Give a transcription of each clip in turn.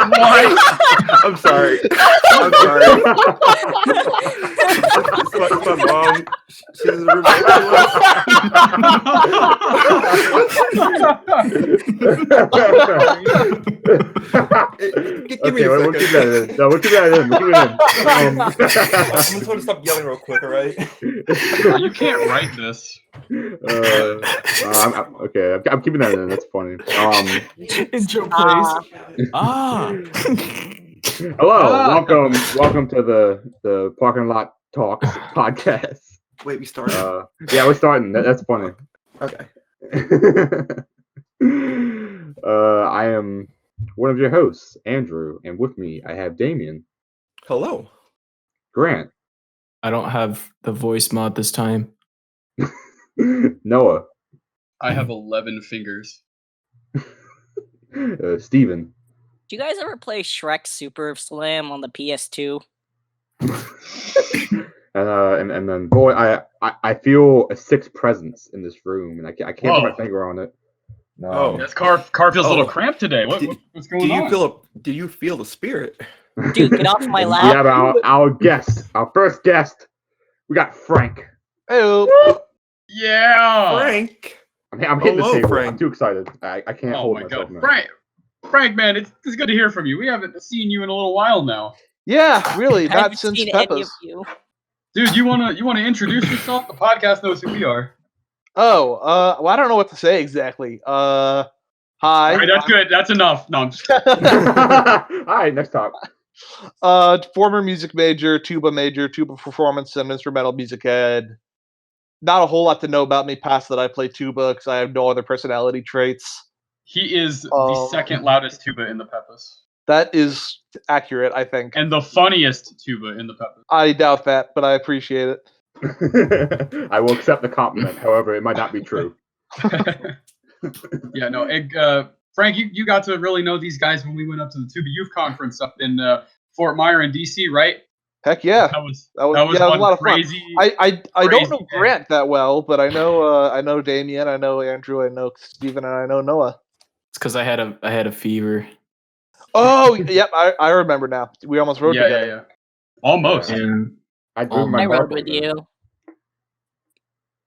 What? I'm sorry. I'm sorry. It's my mom. She's in the room. Give me a We'll keep that in. No, we'll keep that in. We'll keep it in. I'm just going to stop yelling real quick, all right? You can't write this. I'm keeping that in. That's funny. Intro plays. Hello, welcome to the Parking Lot Talks podcast. Wait, we started? Yeah, we're starting. That's funny. Okay. I am one of your hosts, Andrew, and with me I have Damien. Hello. Grant. I don't have the voice mod this time. Noah. I have 11 fingers. Steven. Do you guys ever play Shrek Super Slam on the PS2? And then, boy, I feel a sixth presence in this room, and I can't put my finger on it. No. Oh. Yes, car feels a little cramped today. What's going on? Do you feel the spirit? Dude, get off my lap. We have our guest, our first guest. We got Frank. Hey, Yeah. Frank. I'm hitting the Hello, table. Frank. I'm too excited. I can't Oh hold my myself god, now. Frank, man, it's good to hear from you. We haven't seen you in a little while now, yeah, really, I not haven't since seen any of Peppa's. you. dude. You wanna introduce yourself? The podcast knows who we are. Oh, well, I don't know what to say exactly. Hi. All right, that's good. That's enough. No, I'm just All right, next talk. Former music major, tuba performance and instrumental music ed. Not a whole lot to know about me past that I play tuba because I have no other personality traits. He is the second loudest tuba in the Peppas. That is accurate, I think. And the funniest tuba in the Peppas. I doubt that, but I appreciate it. I will accept the compliment. However, it might not be true. Yeah, no, Frank, you got to really know these guys when we went up to the Tuba Youth Conference up in Fort Myer in DC, right? Heck yeah. That was It was one a lot of fun. crazy. I don't crazy know day. Grant that well, but I know Damien, I know Andrew, I know Steven, and I know Noah. It's because I had a fever. Oh, yep, I remember now. We almost rode together. Yeah. Almost. And I drew my I rode heart with on you.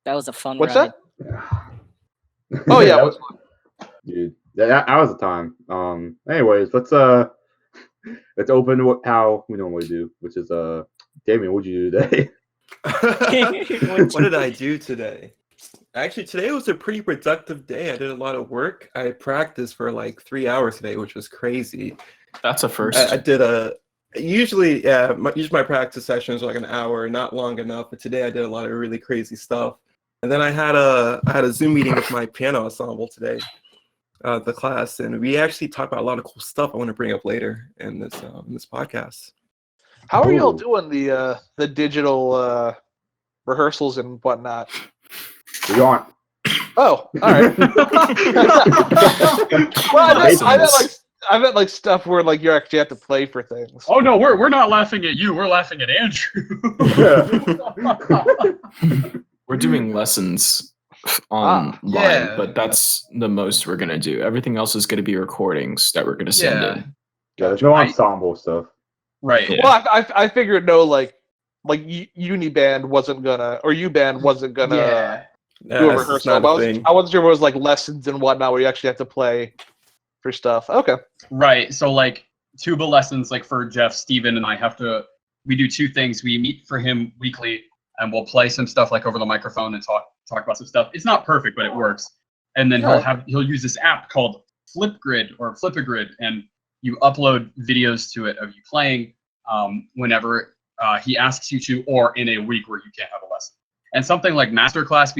That was a fun What's ride. that. Oh yeah, that was, dude. That was the time. Anyways, let's open how we normally do, which is Damien, what'd you do today? What did I do today? Actually, today was a pretty productive day. I did a lot of work. I practiced for like 3 hours today, which was crazy. that's a first. I did usually my practice sessions are like an hour, not long enough. But today I did a lot of really crazy stuff. And then I had a Zoom meeting with my piano ensemble today, the class, and we actually talked about a lot of cool stuff I want to bring up later in this podcast. How are y'all Ooh. doing the digital rehearsals and whatnot? We aren't. Oh, all right. Well, I meant like stuff where like you actually have to play for things. Oh no, we're not laughing at you. We're laughing at Andrew. We're doing lessons online, yeah. but that's the most we're gonna do. Everything else is gonna be recordings that we're gonna send Yeah. in. Yeah, there's no ensemble stuff. Right. Yeah. Well, I figured no, like Uniband wasn't gonna, or U-Band wasn't gonna do a That's rehearsal. not a thing. I wasn't sure if it was like lessons and whatnot where you actually have to play for stuff. Okay. Right. So like tuba lessons, like for Jeff, Steven, and I we do two things. We meet for him weekly and we'll play some stuff like over the microphone and talk about some stuff. It's not perfect, but it works. And then he'll use this app called Flipgrid or Flipagrid, and you upload videos to it of you playing whenever he asks you to, or in a week where you can't have a lesson. And something like masterclass,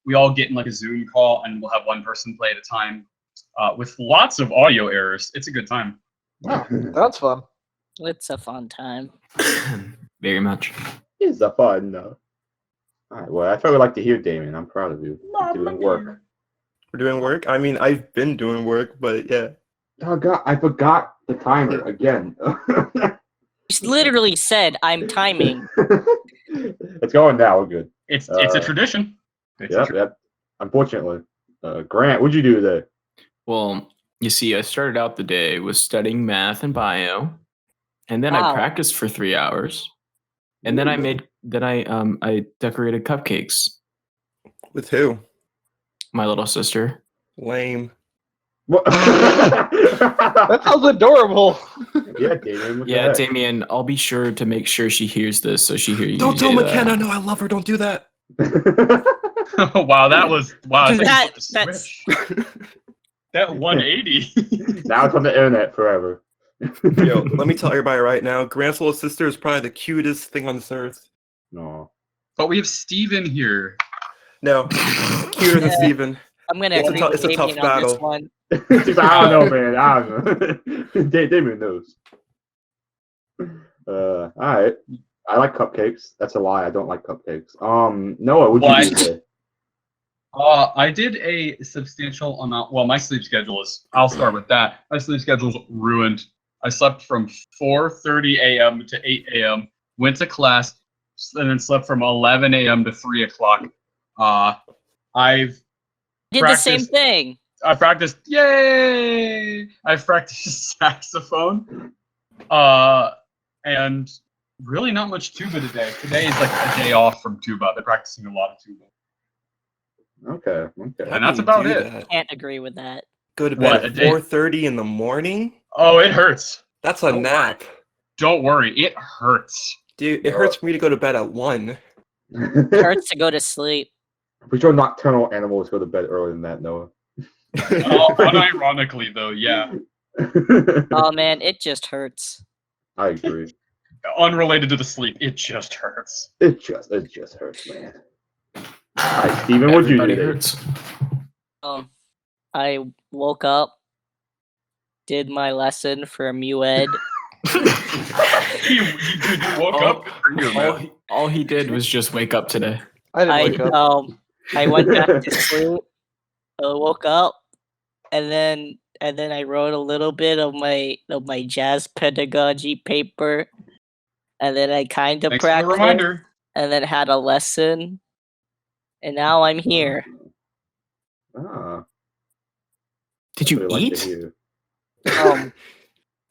we all get in like a Zoom call and we'll have one person play at a time with lots of audio errors. It's a good time. Oh, that's fun. It's a fun time. Very much. It's a fun. All right. Well, I thought we'd like to hear Damien. I'm proud of you. You're doing work. We're doing work. I mean, I've been doing work, but yeah. Oh God, I forgot the timer again. You literally said I'm timing. It's going now. We're good. It's a Uh, tradition. It's a Yep, tradition. yep. Unfortunately. Grant, what'd you do today? Well, you see, I started out the day with studying math and bio, and then I Wow. practiced for 3 hours, and then I decorated cupcakes. With who? My little sister. Lame. What? That sounds adorable. Yeah, Damien. What the Yeah, heck? Damien, I'll be sure to make sure she hears this, so she hears you. Don't tell say that. McKenna. No, I love her. Don't do that. Wow, that was wow. That's- That 180. Now it's on the internet forever. Yo, let me tell everybody right now, Grant's little sister is probably the cutest thing on this earth. No. But we have Steven here. No, cuter than Yeah. Steven. I'm gonna It's a agree tou- with it's a tough Damien on this battle. one. She's like, I don't know, man. I don't know. Damien knows. All right. I like cupcakes. That's a lie. I don't like cupcakes. Noah, what'd you What? do today? I did a substantial amount. Well, my sleep schedule is. I'll start with that. My sleep schedule's ruined. I slept from 4:30 a.m. to 8 a.m. Went to class, and then slept from 11 a.m. to 3 o'clock. I've Did the same Practice. thing. I practiced. Yay! I've practiced saxophone. And really not much tuba today. Today is like a day off from tuba. They're practicing a lot of tuba. Okay. How And that's can you about do it. that? Can't agree with that. Go to What, bed a at day? 4:30 in the morning? Oh, it hurts. That's a Don't nap. Don't worry, it hurts. Dude, it hurts for me to go to bed at 1. It hurts to go to sleep. Pretty sure nocturnal animals go to bed earlier than that, Noah. Unironically, though, yeah. Oh man, it just hurts. I agree. Unrelated to the sleep, it just hurts. It just hurts, man. All right, Steven, what'd you do Everybody today? hurts. I woke up, did my lesson for MUED. You woke up. All he did was just wake up today. I didn't wake up. I went back to sleep. I woke up, and then I wrote a little bit of my jazz pedagogy paper, and then I kind of Thanks for the practiced, reminder. and then had a lesson, and now I'm here. Ah, Did you what I like to eat? hear. Um,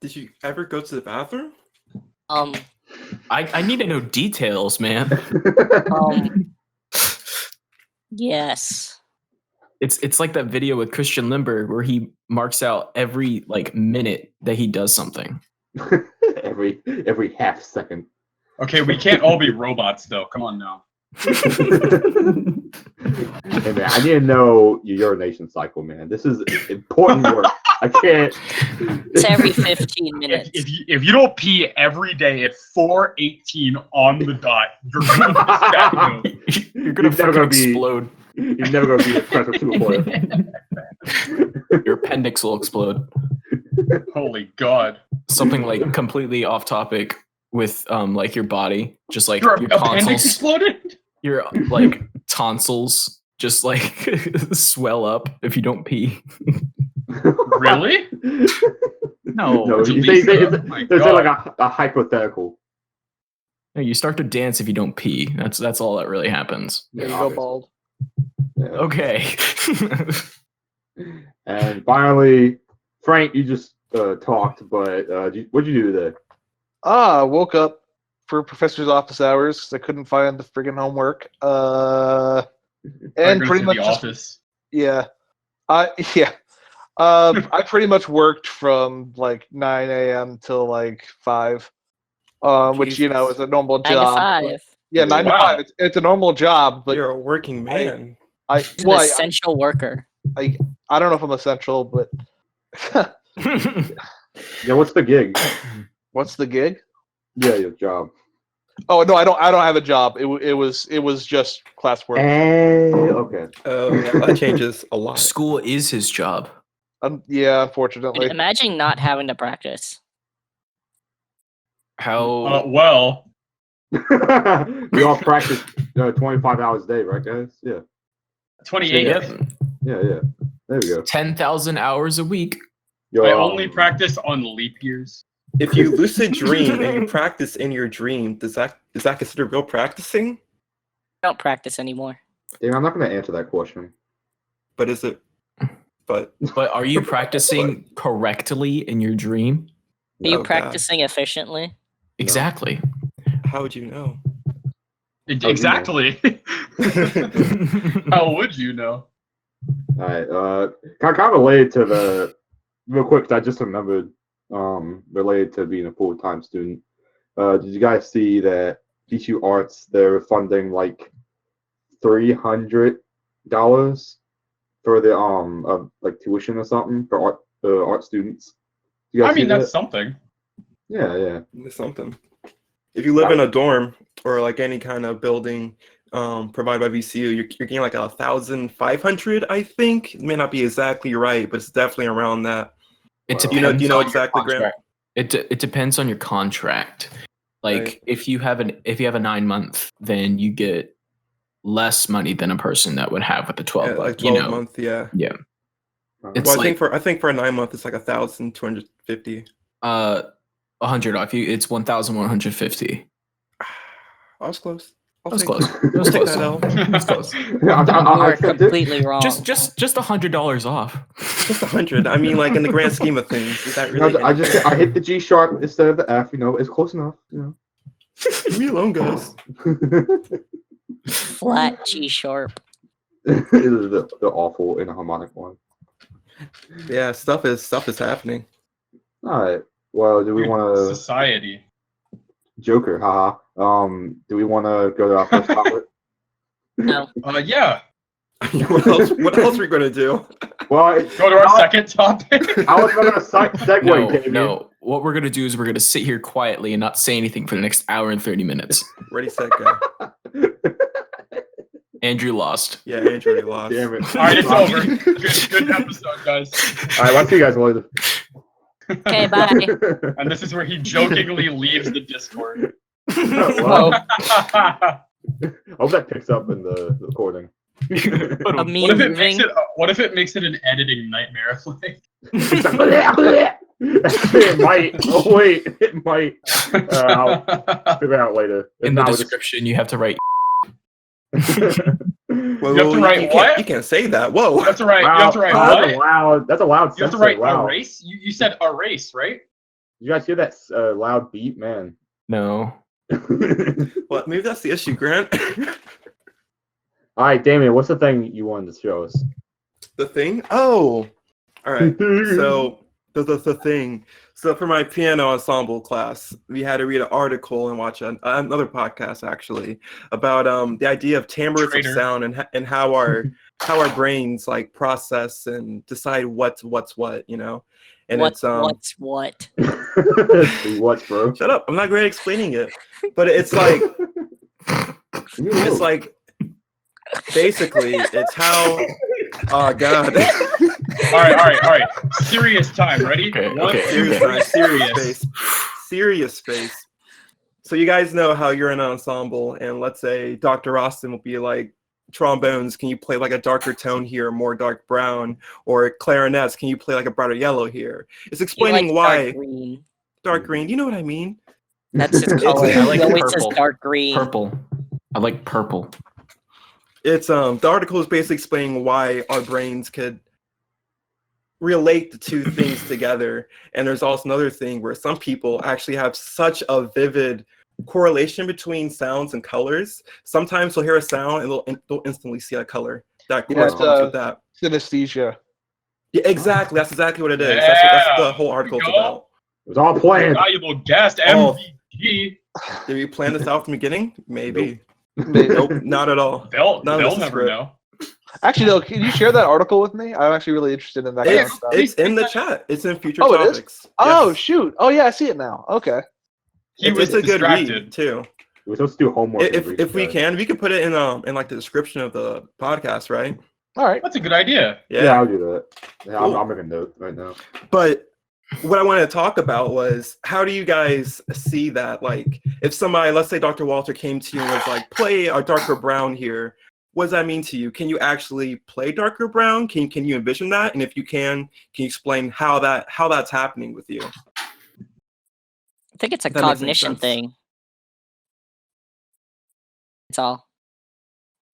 Did you ever go to the bathroom? I need to know details, man. yes. It's like that video with Christian Limberg where he marks out every minute that he does something. every half second. Okay, we can't all be robots, though. Come on now. Hey man, I need to know your urination cycle, man. This is important work. I can't. It's every 15 minutes. If you don't pee every day at 4:18 on the dot, you're gonna be stagnant. You're gonna You're never fucking gonna be- explode. You're never gonna be a special superboy. Your appendix will explode. Holy God! Something like completely off topic with like your body, just like Your your appendix tonsils. exploded. Your like tonsils just like swell up if you don't pee. Really? No, No, It's you Lisa. say, Oh my there's God. like a hypothetical. No, you start to dance if you don't pee. That's all that really happens. There you Yeah, go, obviously. bald. Yeah. Okay. And finally, Frank, you just talked, but what'd you do today? I woke up for professor's office hours because I couldn't find the friggin' homework. Are you And gonna pretty say much the just, office. yeah. I pretty much worked from like 9 a.m. till like 5, which is a normal 9 to job. 5. Yeah, 9 to Wow. 5. It's a normal job, but You're a working man. He's an essential worker. I don't know if I'm essential, but Yeah, what's the gig? what's the gig? Yeah, your job. Oh no, I don't have a job. It was just classwork. Okay. Oh, that changes a lot. School is his job. Yeah, unfortunately. Imagine not having to practice. How Well, We all practice 25 hours a day, right, guys? Yeah. 28. Yep. Yeah. There we go. 10,000 hours a week. Yo, I only practice on leap years. If you lucid dream and you practice in your dream, is that considered real practicing? I don't practice anymore. Damn, I'm not going to answer that question. But is it? But But are you practicing correctly in your dream? Are you Oh, God. practicing efficiently? Exactly. How would you know? Exactly. How would you know? All right. Kind of related to the real quick. I just remembered. Related to being a full-time student. Did you guys see that GQ Arts they're funding like $300 for the like tuition or something for art students? You guys I mean, see that's that? something. Yeah. It's something. If you live in a dorm or like any kind of building provided by VCU, you're getting like 1,500, I think. It may not be exactly right, but it's definitely around that. It Wow. Do you know depends on your exactly, Grant? contract. It depends on your contract. Like Right. if you have a 9-month, then you get less money than a person that would have with a 12 month. Like 12 month, yeah. Yeah. It's Well, like I think for a 9-month, it's like 1,250. 100 off you. It's 1,150. I was close. That was take close. that. That was I'll take close. that L. That's close. You are completely wrong. Just $100 off. Just 100. I mean, like in the grand scheme of things, is that really? I hit the G sharp instead of the F. You know, it's close enough. You Leave me alone, guys. know. Flat G sharp. It is the awful and harmonic one. Yeah, stuff is happening. All right. Well, do we want to Society. Joker? Haha. Do we want to go to our first topic? No. Yeah. What else are we gonna do? Well, Go to our second topic. I was going to segue. No, Damien. no. What we're gonna do is we're gonna sit here quietly and not say anything for the next hour and 30 minutes. Ready, set, go. Andrew lost. Yeah, Andrew already lost. Damn it. All right, it's over. Good episode, guys. All right, let's see you guys later. Okay, bye. And this is where he jokingly leaves the Discord. Well, I hope that picks up in the recording. A me What if it moving. makes it? What if it makes it an editing nightmare? Like, It might. Oh wait, it might. I'll figure it out later. If In the not, we'll just- description, you have to write. Whoa, You have to write you what? You can't say that. Whoa. you have to write. Wow, You have to write that's what? loud. That's a loud. You have to censor. write Wow. erase. You said erase, right? You guys hear that loud beep, man? No. What? Maybe that's the issue, Grant. All right, Damien, what's the thing you wanted to show us? The thing? Oh. All right. So the thing. So for my piano ensemble class, we had to read an article and watch another podcast actually about the idea of timbres Traitor. of sound and how our brains like process and decide what's what, you know. And What's it's what? What, bro? shut up. I'm not great at explaining it. But it's like basically it's how oh god. All right. Serious time. Ready? Okay, One, okay. two, three. Serious space. So you guys know how you're in an ensemble, and let's say Dr. Austin will be like, trombones, can you play like a darker tone here, more dark brown? Or clarinets, can you play like a brighter yellow here? It's He explaining likes why dark green. dark green. You know what I mean? That's his It's- color. I like He always says purple. dark green. Purple. I like purple. It's the article is basically explaining why our brains could relate the two things together. And there's also another thing where some people actually have such a vivid correlation between sounds and colors. Sometimes they'll hear a sound and they'll instantly see a color that Yeah, it's, corresponds with that. Synesthesia. Yeah, exactly. That's exactly what it is. That's what the whole article is There we go. about. It was all planned. Valuable guest, Oh. MVP. Did we plan this out from the beginning? Maybe. Maybe. Nope, not at all. They'll None of this is never real. know. Actually, though, can you share that article with me? I'm actually really interested in that kind of It's, stuff. it's in the chat. It's in future Oh, it is? topics. Oh, Yes. shoot. Oh, yeah, I see it now. Okay. He was It's a good distracted. read too. We're supposed to do homework. and read If we that. can, we could put it in like the description of the podcast, right? All right. That's a good idea. Yeah, I'll do that. Yeah, Cool. I'm making a note right now. But what I wanted to talk about was how do you guys see that? Like, if somebody, let's say Dr. Walter came to you and was like, play a darker brown here, what does that mean to you? Can you actually play darker brown? Can you envision that? And if you can you explain how that's happening with you? think it's a That makes any cognition sense. thing. That's all.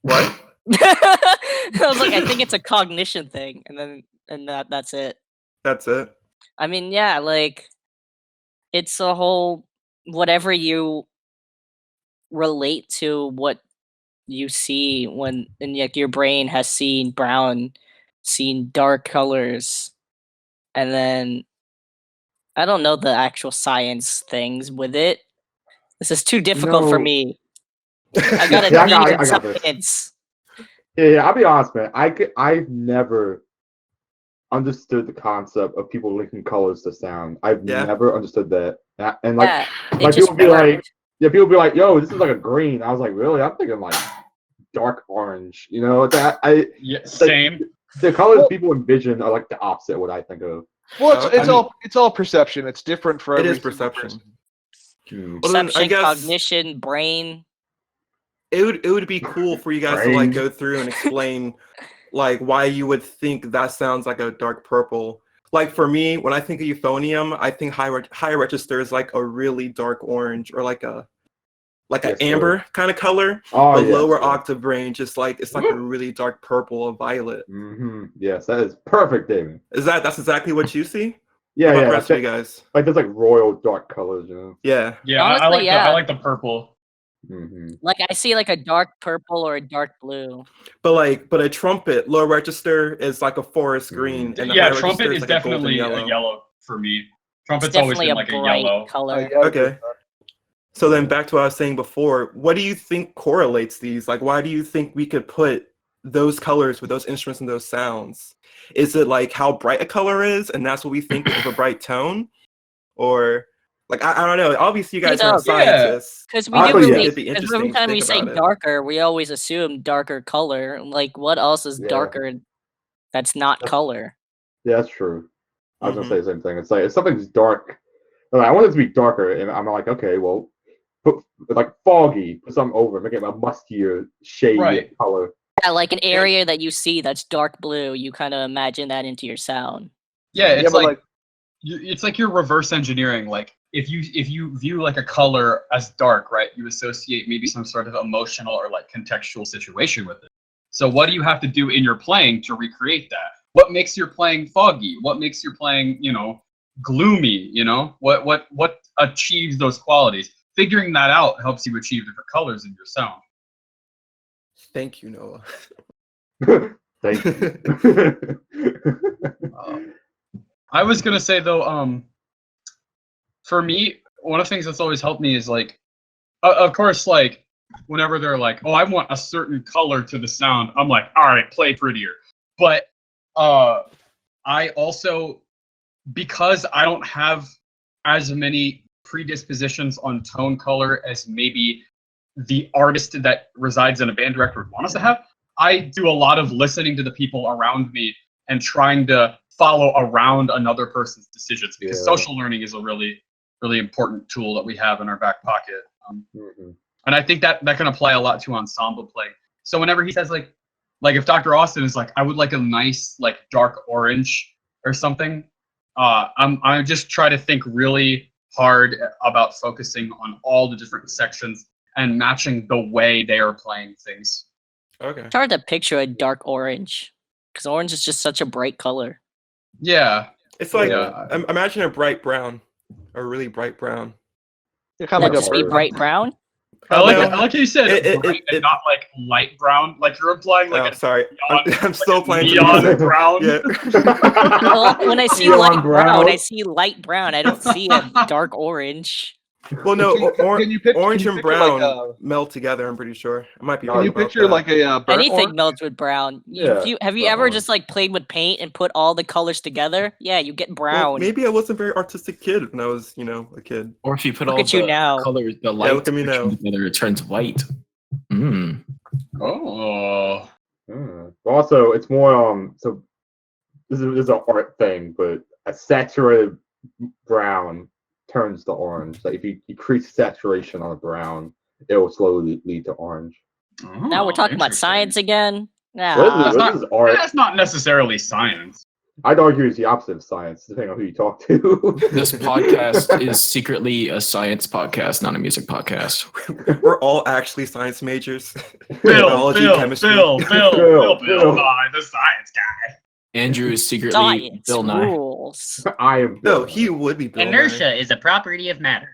What? I was like, I think it's a cognition thing, and that's it. That's it. I mean, yeah, like it's a whole whatever you relate to what you see when and like your brain has seen brown, seen dark colors, and then I don't know the actual science things with it. This is too difficult for No. me. I gotta Yeah, need I got this. science. Yeah, I'll be honest, man. I've never understood the concept of people linking colors to sound. I've Yeah. never understood that. And like, Yeah, it like just people be like, worked. yeah, people be like, "Yo, this is like a green." I was like, "Really?" I'm thinking like dark orange. You know that Yeah, same. the colors Well- people envision are like the opposite of what I think of. Well, I mean- it's all perception. It's different for It every is single perception. person. Hmm. Well, then, I Perception, guess- cognition, brain. It would be cool for you guys to like Brain. go through and explain like why you would think that sounds like a dark purple. Like for me, when I think of euphonium, I think high register is like a really dark orange or like a Yes, amber kind of color. Oh, The yes, lower yes. octave range is like it's like a really dark purple or violet. Mm-hmm. Yes, that is perfect, David. That's exactly what you see? Yeah, What about yeah. the rest of you Like, guys? there's like royal dark colors, you know. Yeah. Yeah, Honestly, yeah. I like the purple. Mm-hmm. Like I see like a dark purple or a dark blue. But a trumpet, low register is like a forest green, and the Yeah, high trumpet register is like a golden definitely yellow. a yellow for me. It's Trumpet's always definitely been a like a bright yellow. color. Okay. So then back to what I was saying before, what do you think correlates these? Like, why do you think we could put those colors with those instruments and those sounds? Is it like how bright a color is, and that's what we think of a bright tone? Or, like, I don't know. Obviously, you guys know, aren't yeah. scientists. Because we I do think really, it'd be because interesting every to time we think say about it. darker, we always assume darker color. Like, what else is Yeah. darker that's not color? Yeah, that's true. I was Mhm. gonna say the same thing. It's like if something's dark, like, I want it to be darker, and I'm like, okay, well, put like foggy, put something over, make it a muskier shade Right. color. Yeah, like an area that you see that's dark blue, you kind of imagine that into your sound. Yeah, Yeah, it's but like it's like you're reverse engineering. Like if you view like a color as dark, right, you associate maybe some sort of emotional or like contextual situation with it. So what do you have to do in your playing to recreate that? What makes your playing foggy? What makes your playing, gloomy? What achieves those qualities? Figuring that out helps you achieve different colors in your sound. Thank you, Noah. Thank you. I was gonna say though, for me, one of the things that's always helped me is like, of course, like whenever they're like, oh, I want a certain color to the sound, I'm like, all right, play prettier. But I also, because I don't have as many predispositions on tone color as maybe the artist that resides in a band director would want us to have, I do a lot of listening to the people around me and trying to follow around another person's decisions, because Yeah. social learning is a really, really important tool that we have in our back pocket. Mhm. And I think that can apply a lot to ensemble play. So whenever he says like if Dr. Austin is like, I would like a nice like dark orange or something, I just try to think really hard about focusing on all the different sections and matching the way they are playing things. Okay. It's hard to picture a dark orange because orange is just such a bright color. Yeah. It's like Yeah. imagine a bright brown, a really bright brown. You're kind That of like just a be bird. bright brown. I like no. I like how you said It- bright it- and not like light brown. Like you're implying like Oh, sorry. neon- I'm still playing to neon music. brown. Yeah. Well, when I see Neon light brown, brown. I see light brown. I don't see a dark orange. Well, no, Can you picture- orange can you and picture, like, brown melt together. I'm pretty sure. I might be. Can wrong Can you about picture that. like a burnt Anything orange? melts with brown. Yeah, Have you burnt ever orange. just like played with paint and put all the colors together? Yeah, you get Well, brown. maybe I wasn't a very artistic kid when I was, a kid. Or if you put Look all at you the now. colors, the lights look at me now. together, it turns white. Mm. Oh. But also, it's more so this is an art thing, but a saturated brown turns to orange. Like if you increase saturation on a brown, it will slowly lead to orange. Now we're talking about science again. This Nah. is art. That's not necessarily science. I'd argue it's the opposite of science, depending on who you talk to. This podcast is secretly a science podcast, not a music podcast. We're all actually science majors. Bill, Biology, Bill, chemistry. Bill, Bill. Nye, the science guy. Andrew is secretly Science Bill Nye. rules. I am. No, he would be Bill Nye. Inertia is a property of matter.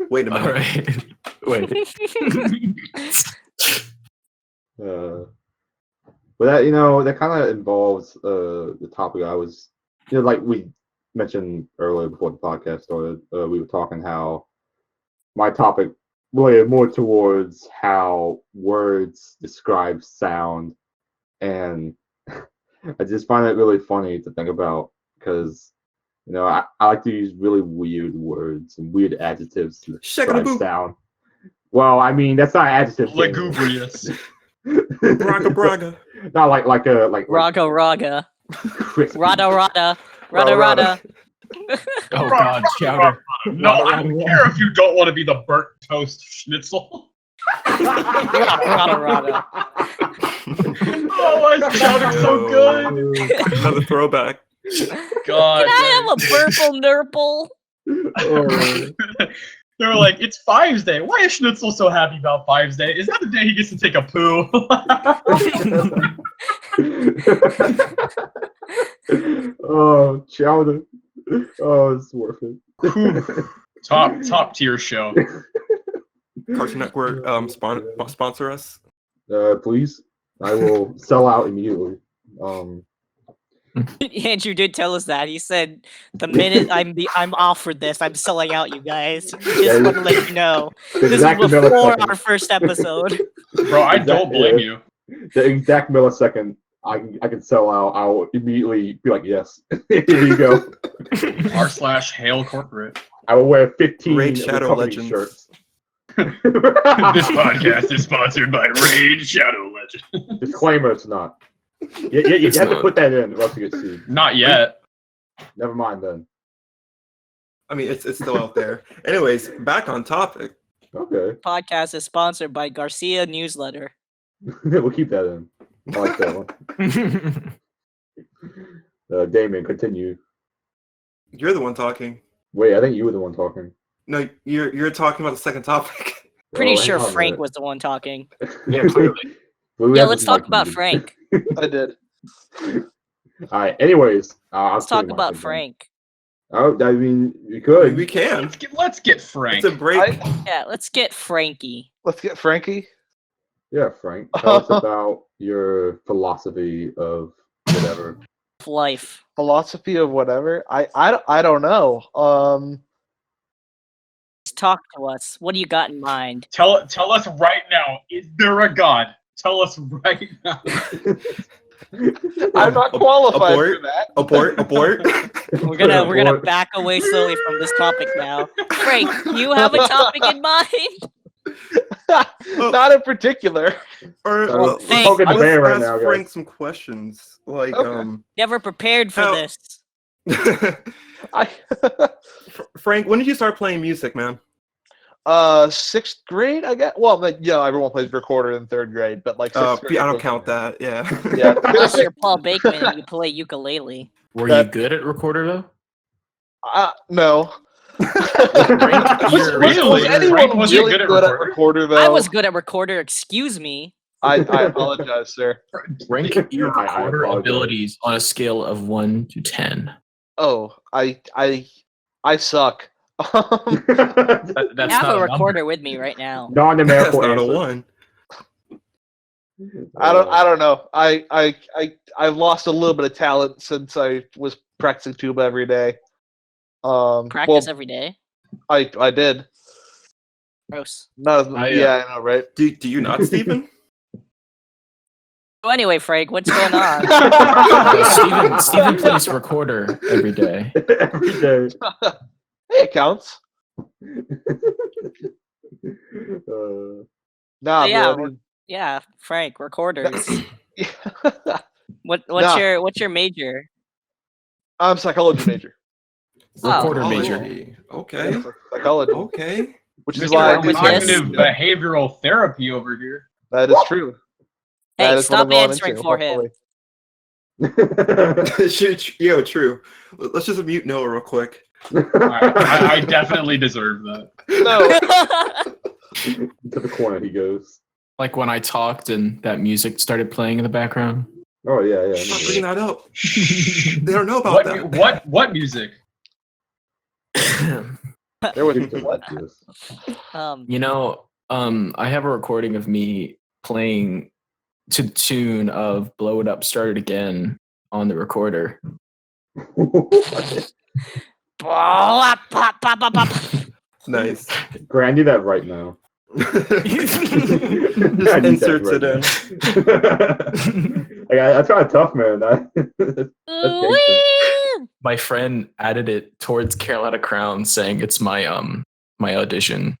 Wait a All minute. right. Wait. But that that kind of involves the topic I was like we mentioned earlier before the podcast started. We were talking how my topic related more towards how words describe sound, and I just find it really funny to think about because I like to use really weird words and weird adjectives to describe Shakadaboo. sound. Well, I mean that's not adjective. Lugubrious. Braga, braga. Not like Raga raga. crispy. Rada rada. Rada, Rada rada. rada. Oh God, Chowder. No, I don't care if you don't want to be the burnt toast schnitzel. Rada rada. Oh, my chowder's so good. Another throwback. God. Can I have a purple nurple? Oh. They were like, it's Fives Day. Why is Schnitzel so happy about Fives Day? Is that the day he gets to take a poo? Oh, chowder. Oh, it's worth it. Top tier show. Cartoon Network sponsor us. Please, I will sell out immediately. Andrew did tell us that. He said, "The minute I'm offered this, I'm selling out, you guys. Just want to let you know. This is exact before millisecond. our first episode." Bro, I don't blame you. The exact millisecond I can sell out, I will immediately be like, yes, here you go. r/hail corporate. I will wear 15 Raid of the Shadow company Legends. shirts. This podcast is sponsored by Raid Shadow Legend. Disclaimer: it's not. You It's have to not. put that in, or else you get sued. Not yet. Never mind then. I mean, it's still out there. Anyways, back on topic. Okay, Podcast is sponsored by Garcia Newsletter. we'll keep that in. I like that one. Damien, continue. You're the one talking. Wait, I think you were the one talking. No, you're talking about the second topic. Pretty Oh, sure hang on a Frank minute. was the one talking. Yeah, clearly. Well, we Yeah, have let's this talk mic about muted. Frank. I did. All right. Anyways, Let's talk about Frank. Oh, I mean, you could. We can. Let's get Frank. It's a break. Yeah, let's get Frankie. Let's get Frankie. Yeah, Frank. Tell us about your philosophy of whatever. Life. Philosophy of whatever. I don't know. Just talk to us. What do you got in mind? Tell us right now. Is there a God? Tell us right now. I'm not qualified abort. for that. Abort. We're gonna Or- back away slowly from this topic now. Frank, do you have a topic in mind? Not in particular. Or We're Thanks. poking the let's bear right ask now, Frank guys. some questions. Like, Okay. Never prepared for How- this. I Frank, when did you start playing music, man? sixth grade, I guess. Well, like, everyone plays recorder in third grade, but like sixth grade. I don't was- count that. Yeah. Yeah. Unless you're Paul Bateman and you play ukulele. Were you good at recorder though? No. You're Was really- anyone Frank wasn't really good at good at recorder? recorder though? I was good at recorder, excuse me. I apologize, sir. Rank your I recorder apologize. abilities on a scale of 1 to 10. Oh, I suck. That's I have not a a recorder with me right now. That's Non-numerical not a answer. one. I don't know. I've lost a little bit of talent since I was practicing tuba every day. Practice well, every day. I did. Gross. Not as I, I know, right? Do you not, Stephen? So anyway, Frank, what's going on? Steven plays recorder every day. Every day. Hey, it counts. Nah, yeah, but Yeah, Frank, recorders. yeah. What's Nah. your major? I'm psychology major. Recorder Oh, major. Okay. Psychology, Okay. which is Mr. why I Roman did Yes. Cognitive behavioral therapy over here. That is true. That Hey, is what I'm stop going answering into, for him. hopefully. Yo, true. Let's just mute Noah real quick. I definitely deserve that. No. To the corner he goes. Like when I talked and that music started playing in the background. Oh yeah, yeah. I Stop know bringing that. that up. They don't know about that. What music? There was Give me what? this. You know, I have a recording of me playing to the tune of "Blow It Up, Start It Again" on the recorder. Nice. Grant, I need that right now. Just I need that inserts it in. Like, that's kind of tough, man. That's gangster. My friend added it towards Carolina Crown, saying it's my my audition.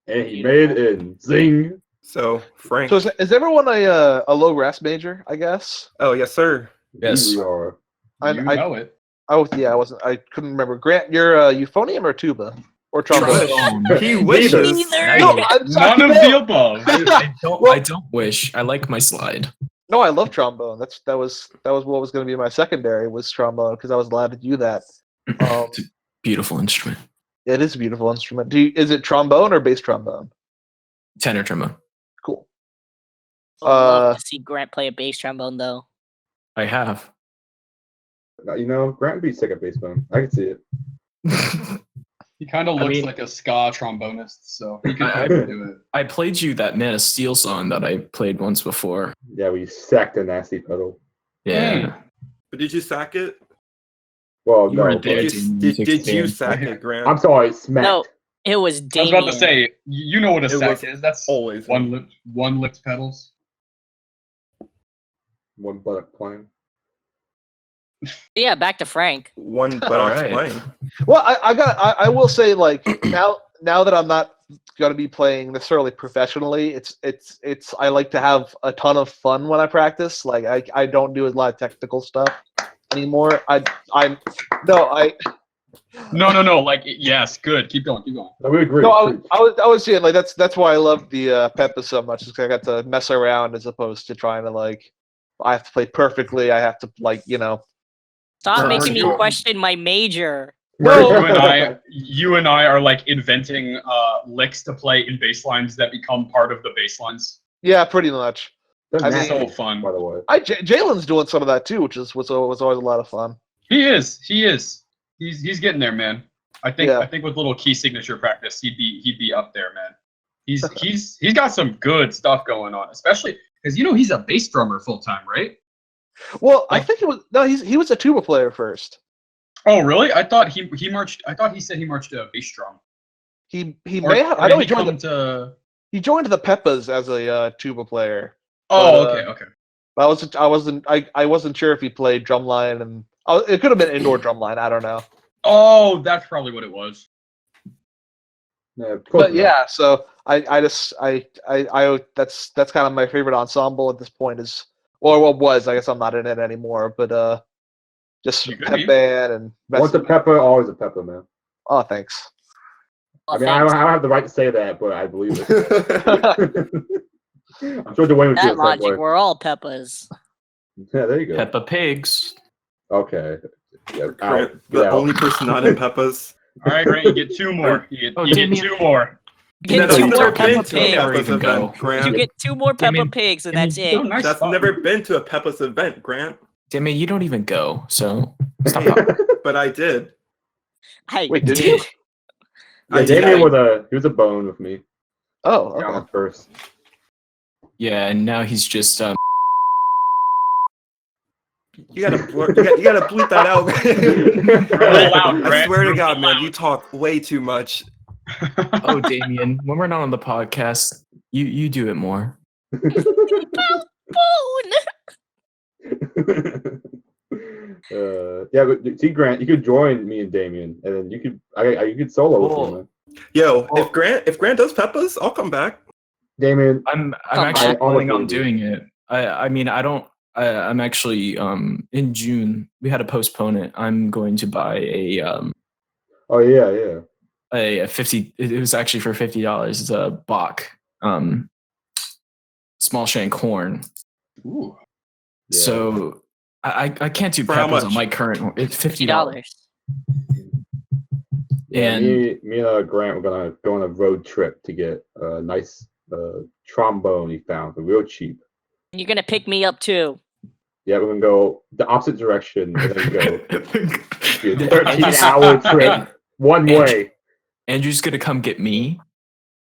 And he made it in. Zing. So, Frank. So is everyone a low res major? I guess. Oh, yes, sir. Yes. We are. I know it. oh yeah, I wasn't. I couldn't remember. Grant, you're euphonium or tuba or trombone? Trombone. He wishes. Neither. No, I'm sorry, None of no. the above. I don't wish. I like my slide. No, I love trombone. That was what was going to be my secondary was trombone because I was allowed to do that. It's a beautiful instrument. It is a beautiful instrument. Is it trombone or bass trombone? Tenor trombone. Cool. I'd love to see Grant play a bass trombone though. I have. You know, Grant would be sick at baseball. I can see it. He kind of I looks mean- like a ska trombonist, so he could I- probably do it. I played you that Man of Steel song that I played once before. Yeah, we sacked a nasty pedal. Yeah. But did you sack it? Well, You no. weren't there. but- Did you sack it, Grant? I'm sorry, smacked. No, it was I was Damien. about to say, you know what a It sack was is. That's always one lipped pedals. One buttock playing. Yeah, back to Frank. one butt Alright. playing. Well, I will say like now that I'm not going to be playing necessarily professionally, it's I like to have a ton of fun when I practice. Like I don't do a lot of technical stuff anymore. No. Like, yes, good. Keep going. No, we agree. No, I was saying like that's why I love the Peppa so much. Is 'cause I got to mess around as opposed to trying to like I have to play perfectly. I have to like Stop No, making me you- question my major. You and I are like inventing licks to play in bass lines that become part of the bass lines. Yeah, pretty much. They're I mean- nasty, So fun. by the way. Jalen's doing some of that too, which was always a lot of fun. He is. He's getting there, man. I think Yeah. I think with little key signature practice, he'd be up there, man. He's got some good stuff going on, especially because he's a bass drummer full time, right? Well, I think he was a tuba player first. Oh, really? I thought he marched. I thought he said he marched a bass drum. He Or- may have. or I know did he joined come to. he joined the Peppas as a tuba player. Oh, but, okay. I wasn't sure if he played drumline and it could have been indoor drumline. I don't know. Oh, that's probably what it was. Yeah, of course But not. yeah, so I that's kind of my favorite ensemble at this point is or what was. I guess I'm not in it anymore, but just You could pep be. band and Once a pepper, always a pepper, man. oh thanks. Oh, I mean, I don't thanks. have the right to say that, but I believe it. I'm sure Dwayne would That feel the same logic, way. we're all Peppas. Yeah, there you go. Peppa Pigs. Okay. Yeah, Grant, out. the Get out. only person not in Peppa's. All right, Grant, you get two more. You get Damien. 2 more. Get Never- two you've more never been Peppa to a Pigs. Never Peppa's even go. event, Grant. You get 2 more Peppa Damien- Pigs, and Damien, that's it. Oh, nice That's spot. never been to a Peppa's event, Grant. Damn it, you don't even go. So stop. But I did. Hey, Wait, did you? Yeah, I did. Damien he was a bone with me. Oh, Got okay. him first. Yeah, and now he's just You gotta bleep that out. Real loud, I Grant. swear to Real God, man, loud. you talk way too much. oh Damien, when we're not on the podcast, you do it more. Boone! Yeah, but see, Grant, you could join me and Damien, and then you could solo with Well, him, man. Yo, Well- if Grant does Peppa's, I'll come back. Damien, I'm Oh, actually I planning on honestly do. doing it. I mean I'm actually in June we had to postpone it. I'm going to buy oh yeah. a 50 it was actually for $50. It's a Bach small shank horn. Ooh. Yeah. So I can't do For how peppers on much? my current horn. It's $50. $50. Yeah, And me and Grant were gonna go on a road trip to get a nice trombone he found for real cheap. You're gonna pick me up too. Yeah, we're gonna go the opposite direction and then go do a Andrew's- 13-hour trip one way. Andrew's gonna come get me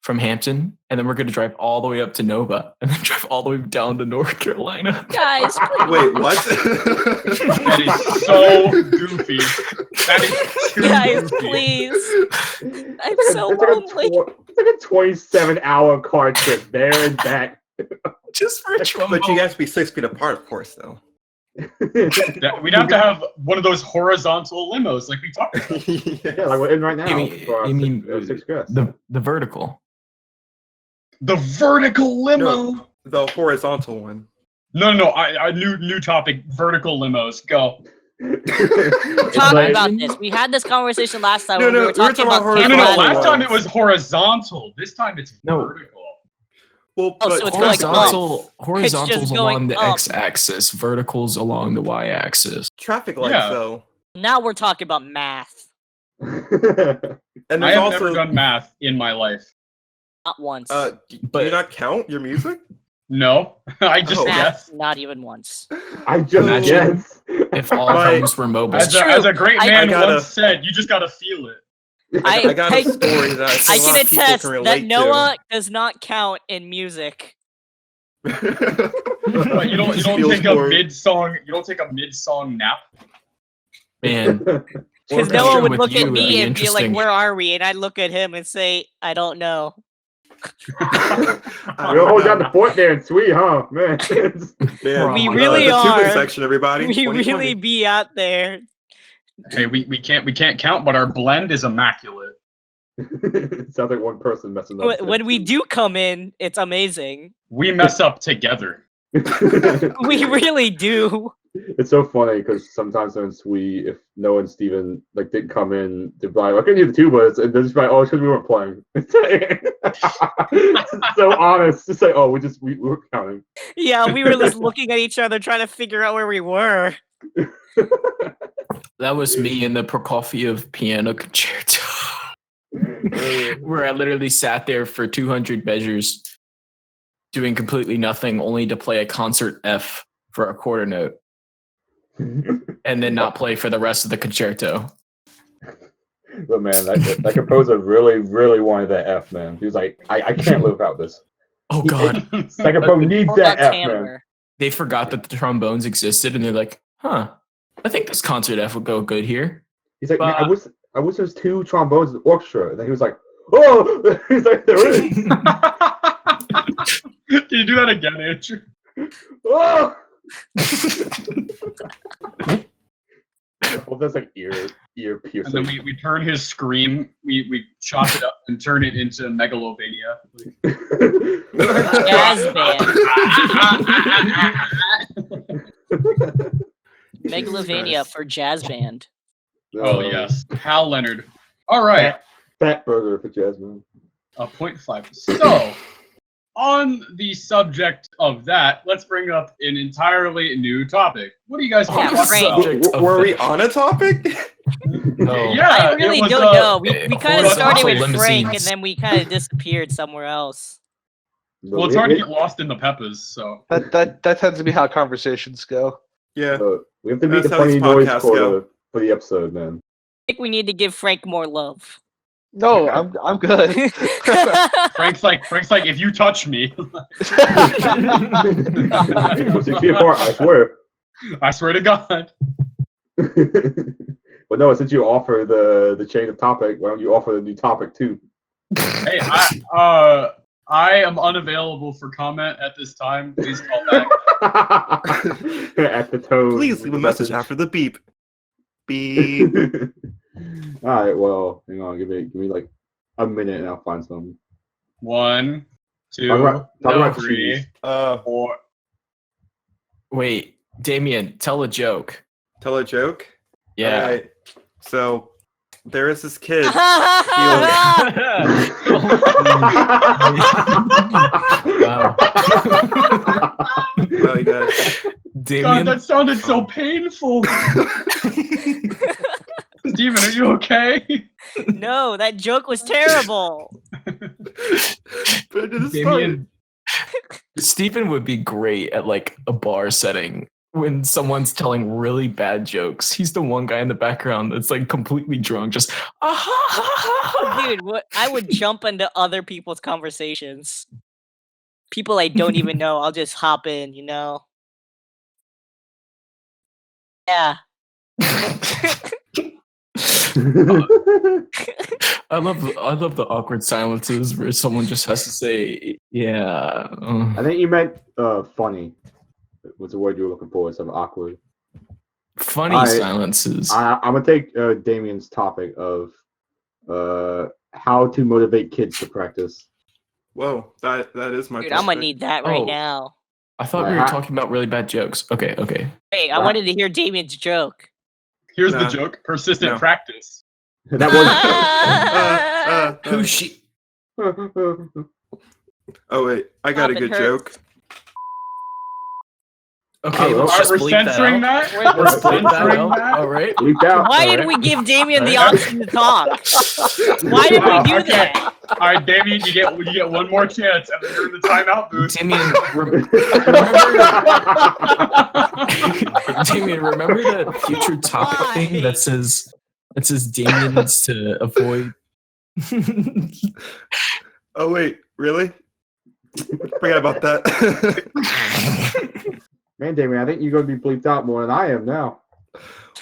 from Hampton, and then we're gonna drive all the way up to Nova, and then drive all the way down to North Carolina. Guys, please. Wait, what? That is so goofy. That is too Guys, goofy. please. I'm It's so like a lonely. it's like a 27-hour car trip there and back. Just for a trombone. But you guys be 6 feet apart, of course, though. Yeah, we'd have to have one of those horizontal limos like we talked about. Yeah, like we're in right now. You mean six guests. the vertical? The vertical limo. The horizontal one. No. I new topic. Vertical limos. Go. It's Talk like- about this. We had this conversation last time. No, when no, we we were were talking talking about about No. Camp horizontal Island. Last time it was horizontal. This time it's No. vertical. Well, Oh, but so it's going up. Horizontals just going along the up. x-axis, verticals along the y-axis. traffic lights, Yeah. though. Now we're talking about math. And I there's have also. never done math in my life. Not once. Do But- you not count your music? No, I just Oh. guess. math, not even once. I just Imagine- guess. If all My- homes were mobile. As true. a great I man gotta- once said, you just gotta feel it. I got a story that I I think a lot can of people attest can that relate Noah does not count in music. to. But you don't Feels take a more- mid song nap. Man, Because Orchestra Noah would with look you at would me be and be like, interesting. "Where are we?" And I'd look at him and say, "I don't know." We'll hold down the fort there and sweet, huh, man? Man, We the really tubing are. section, everybody. We 2020. really be out there. Hey, we can't count, but our blend is immaculate. Sounds like one person messing up. When we do come in, it's amazing. We mess up together. We really do. It's so funny because sometimes when if Noah and Steven like didn't come in, they're like, "I couldn't hear the tubas," and they're just like, "Oh, it's because we weren't playing." It's so honest. Just like, "Oh, we were counting." Yeah, we were just looking at each other trying to figure out where we were. that was me in the Prokofiev piano concerto. Where I literally sat there for 200 measures doing completely nothing, only to play a concert F for a quarter note and then not play for the rest of the concerto. But man, that composer really, really wanted that F, man. He was like, I can't live without this. Oh God. That composer needs Hold that on, F, man. Tamler. They forgot that the trombones existed and they're like, huh, I think this concert F would go good here. He's like, "Man, But- I wish there's 2 trombones in the orchestra." And then he was like, "Oh!" He's like, "There is." Can you do that again, Andrew? Oh! Well, that's like ear And piercing. then we turn his scream, we chop it up and turn it into Megalovania. Jazz band. Megalovania for jazz band. Oh yes, Hal Leonard. All right, Fat burger for Jasmine. 0.5. So, on the subject of that, let's bring up an entirely new topic. What do you guys want to Yeah, talk Frank. about? Subject of Were the- we on a topic? No. Yeah, I it really was, don't know. We eh, kind of started with horizontal Frank and limousines. then we kind of disappeared somewhere else. Well, it's hard to get lost in the Peppas, so. That tends to be how conversations go. Yeah. We have to meet That's the how these funny noise podcasts quota go. for the episode, man. I think we need to give Frank more love. No, I'm good. Frank's like, if you touch me, 6 feet apart, I swear. I swear to God. But no, since you offer the change of topic, why don't you offer the new topic too? Hey, I am unavailable for comment at this time. Please call back. At the tone. Please leave a message after the beep. Beep. All right, well, hang on, give me like a minute and I'll find some. 1, 2, Talk about 3, cheese. 4. Wait, Damien, tell a joke. Tell a joke? Yeah. Alright. So, there is this kid. Wow. Damien, that sounded so painful. Steven, are you okay? No, that joke was terrible. But it didn't start. Damien, Stephen would be great at like a bar setting when someone's telling really bad jokes. He's the one guy in the background that's like completely drunk, just Dude, what I would jump into other people's conversations. People I don't even know, I'll just hop in, you know? Yeah. I love the awkward silences where someone just has to say, yeah. I think you meant funny. Was the word you were looking for instead of awkward. Funny silences. I'm gonna take Damien's topic of how to motivate kids to practice. Whoa, that is my. Dude, I'm gonna need that right Oh. now. I thought we were talking about really bad jokes. Okay. Hey, I Wow. wanted to hear Damien's joke. Here's Nah. the joke: persistent No. practice. That Who's she? was. Oh wait, I got a Stop, it good hurts. joke. Okay, Oh, let's Alright, just we're bleep that censoring out. that. We're Let's bleep that censoring out. that. All right. Leaked out. Why did Alright. we give Damien the Alright. option to talk? Why did we do Okay. that? All right, Damien, you get one more chance, and then you're in the timeout booth. Damien, Damien, remember that future topic Why? thing that says Damien needs to avoid. Oh wait, really? Forget about that. Man, Damien, I think you're gonna be bleeped out more than I am now.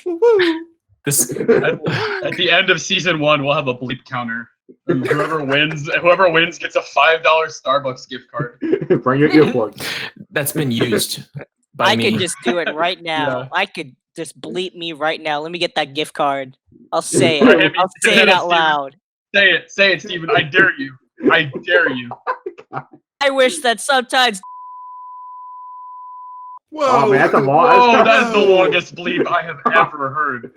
Woo. This At the end of season 1, we'll have a bleep counter. And whoever wins gets a $5 Starbucks gift card. Bring your earplugs. that's been used by I me. could just do it right now. Yeah. I could just bleep me right now. Let me get that gift card. I'll say Alright, it. I'll say it out loud. Say it, Steven. I dare you. I dare you. I wish that sometimes. Whoa. Oh man, that's a long. Oh, that is the longest bleep I have ever heard.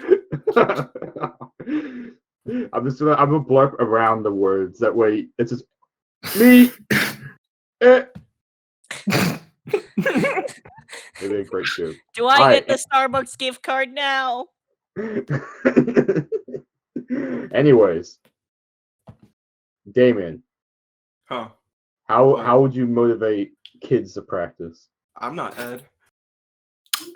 I'm gonna blurb around the words. That way, it's just me. It'd be a great joke. Do I Alright. get the Starbucks gift card now? Anyways, Damien, Huh. how would you motivate kids to practice? I'm not Ed.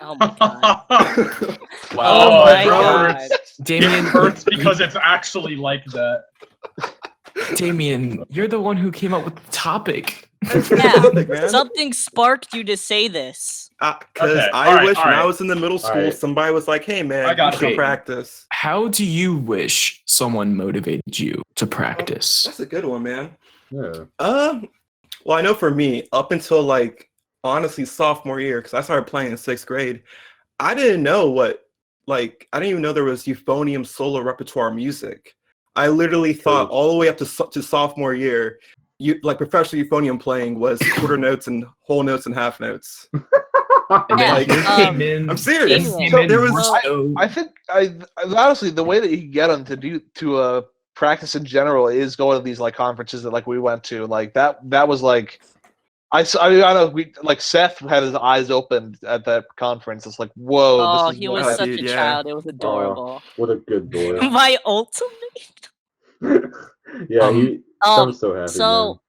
Oh my god. Wow. Oh my it god. hurts. Damien, It hurts because it's actually like that. Damien, you're the one who came up with the topic. Yeah. Man. Something sparked you to say this. Because Okay, I alright, wish when I alright. was in the middle school, Alright. somebody was like, "Hey man, I got you should it. practice." How do you wish someone motivated you to practice? That's a good one, man. Yeah. Well, I know for me, up until like honestly sophomore year, because I started playing in 6th grade, I didn't know I didn't even know there was euphonium solo repertoire music. I literally thought True. all the way up to sophomore year, professional euphonium playing was quarter notes and whole notes and half notes. And Yeah, then you came in. I'm serious. Damien. So there was I think honestly the way that you can get them to practice in general is going to these like conferences that like we went to. Like that was like I know Seth had his eyes open at that conference. It's like, whoa, Oh, this is he what was I such did, a yeah. child. It was adorable. What a good boy. My ultimate. Yeah, he. I'm so happy. So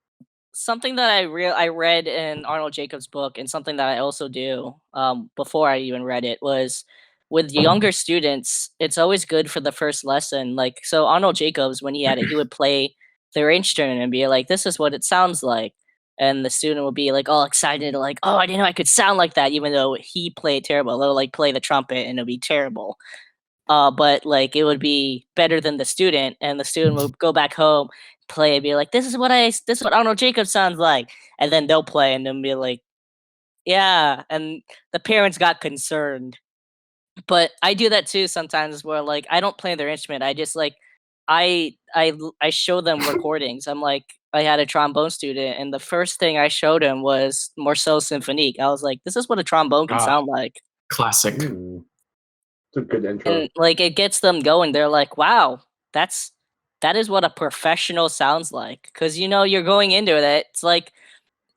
something that I read in Arnold Jacobs' book, and something that I also do before I even read it, was with younger students, it's always good for the first lesson. Like, so Arnold Jacobs, when he had it, he would play their instrument and be like, "This is what it sounds like," and the student would be like all excited, like, "Oh, I didn't know I could sound like that," even though he played terrible. They'll like play the trumpet and it'll be terrible. But like it would be better than the student, and the student would go back home, play, and be like, this is what Arnold Jacobs sounds like," and then they'll play and then be like, "Yeah," and the parents got concerned. But I do that too sometimes, where like I don't play their instrument. I just like I show them recordings. I'm like, I had a trombone student, and the first thing I showed him was Morceau Symphonique. I was like, this is what a trombone can Ah. sound like. Classic. It's a good intro. And like it gets them going. They're like, wow, that is what a professional sounds like. Because you're going into it. It's like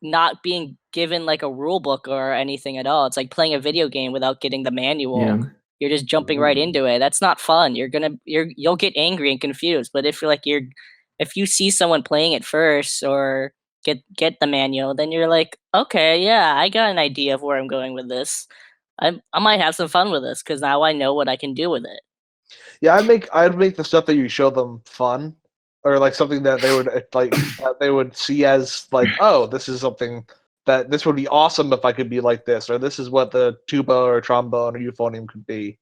not being given like a rule book or anything at all. It's like playing a video game without getting the manual. Yeah. You're just jumping right Mm. into it. That's not fun. You'll get angry and confused. But if if you see someone playing it first or get the manual, then you're like, okay, yeah, I got an idea of where I'm going with this. I might have some fun with this because now I know what I can do with it. Yeah, I'd make the stuff that you show them fun, or like something that they would that they would see as like, oh, this is something that this would be awesome if I could be like this, or this is what the tuba or trombone or euphonium could be.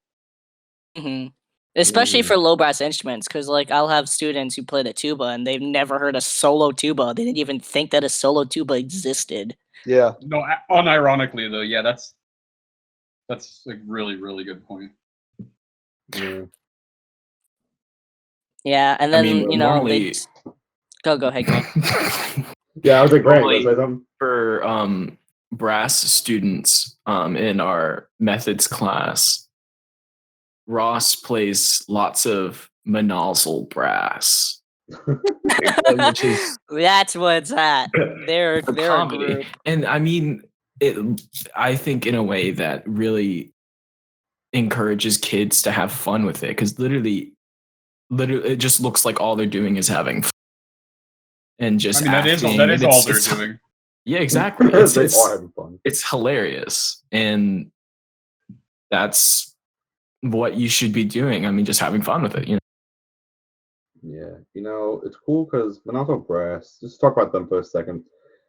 hmm Especially Mm. for low brass instruments, because like I'll have students who play the tuba and they've never heard a solo tuba. They didn't even think that a solo tuba existed. Yeah, No, unironically though, yeah, that's a really, really good point. Yeah. Yeah, and I then mean, you know, normally- go ahead, go. Yeah, I was like, great. Normally- Let's say something. For brass students in our methods class, Ross plays lots of monozzle brass, which is That's what's at. They're for a comedy. group. And I mean, I think in a way that really encourages kids to have fun with it, because literally, it just looks like all they're doing is having fun. And just I mean, that is acting, all and it's- they're it's- doing. Yeah, exactly. They It's are having fun. it's hilarious, and that's what you should be doing. I mean, just having fun with it. You know. Yeah, it's cool because when I was on brass, just talk about them for a second.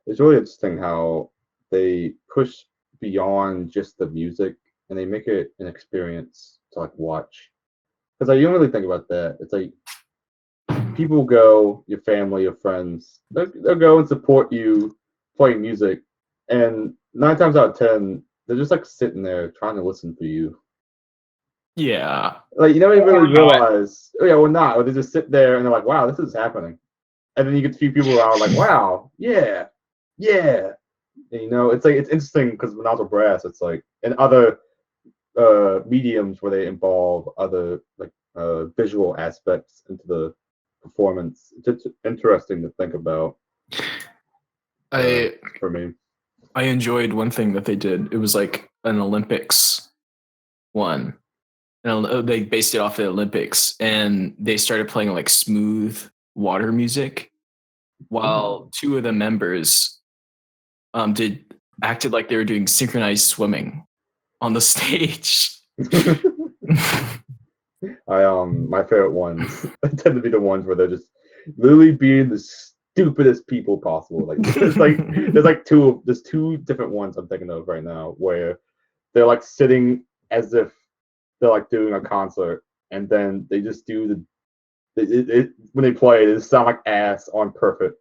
It's really interesting how they push beyond just the music and they make it an experience to like watch. Because like, you don't really think about that. It's like people go, your family, your friends, they'll go and support you playing music, and 9 times out of 10, they're just like sitting there trying to listen to you. Yeah, Like you never even Or really not. realize, oh yeah, or not, or they just sit there and they're like, "Wow, this is happening," and then you get a few people around like, "Wow, yeah, yeah," and, it's like it's interesting because when I was with brass, it's like in other mediums where they involve other like visual aspects into the performance. It's interesting to think about for me. I enjoyed one thing that they did. It was like an Olympics one. And they based it off the Olympics, and they started playing like smooth water music, while 2 of the members acted like they were doing synchronized swimming on the stage. My favorite ones tend to be the ones where they're just literally being the stupidest people possible. Like there's 2 different ones I'm thinking of right now where they're like sitting as if they're like doing a concert, and then they just do when they play, it just sound like ass on purpose.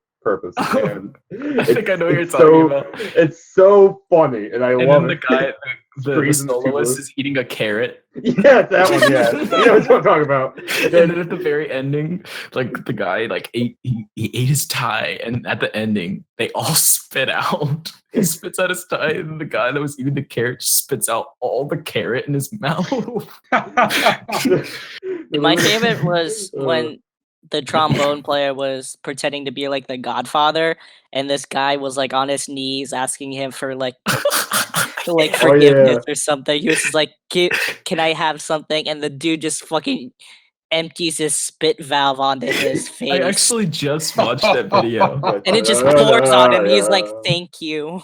And I think I know what you're it's talking about. It's so funny, and I And love then the it. guy, the Screams and soloist, super- is eating a carrot. Yeah, that one. Yeah, you know what I'm talking about. And then at the very ending, like the guy he ate his tie, and at the ending they all spit out. He spits out his tie, and the guy that was eating the carrot spits out all the carrot in his mouth. My favorite was Uh, when the trombone player was pretending to be like the Godfather, and this guy was like on his knees asking him for like yeah. forgiveness or something. He was just like, "Can I have something?" And the dude just fucking empties his spit valve onto his face, I actually just watched that video. and it just pours on him. He's like, "Thank you."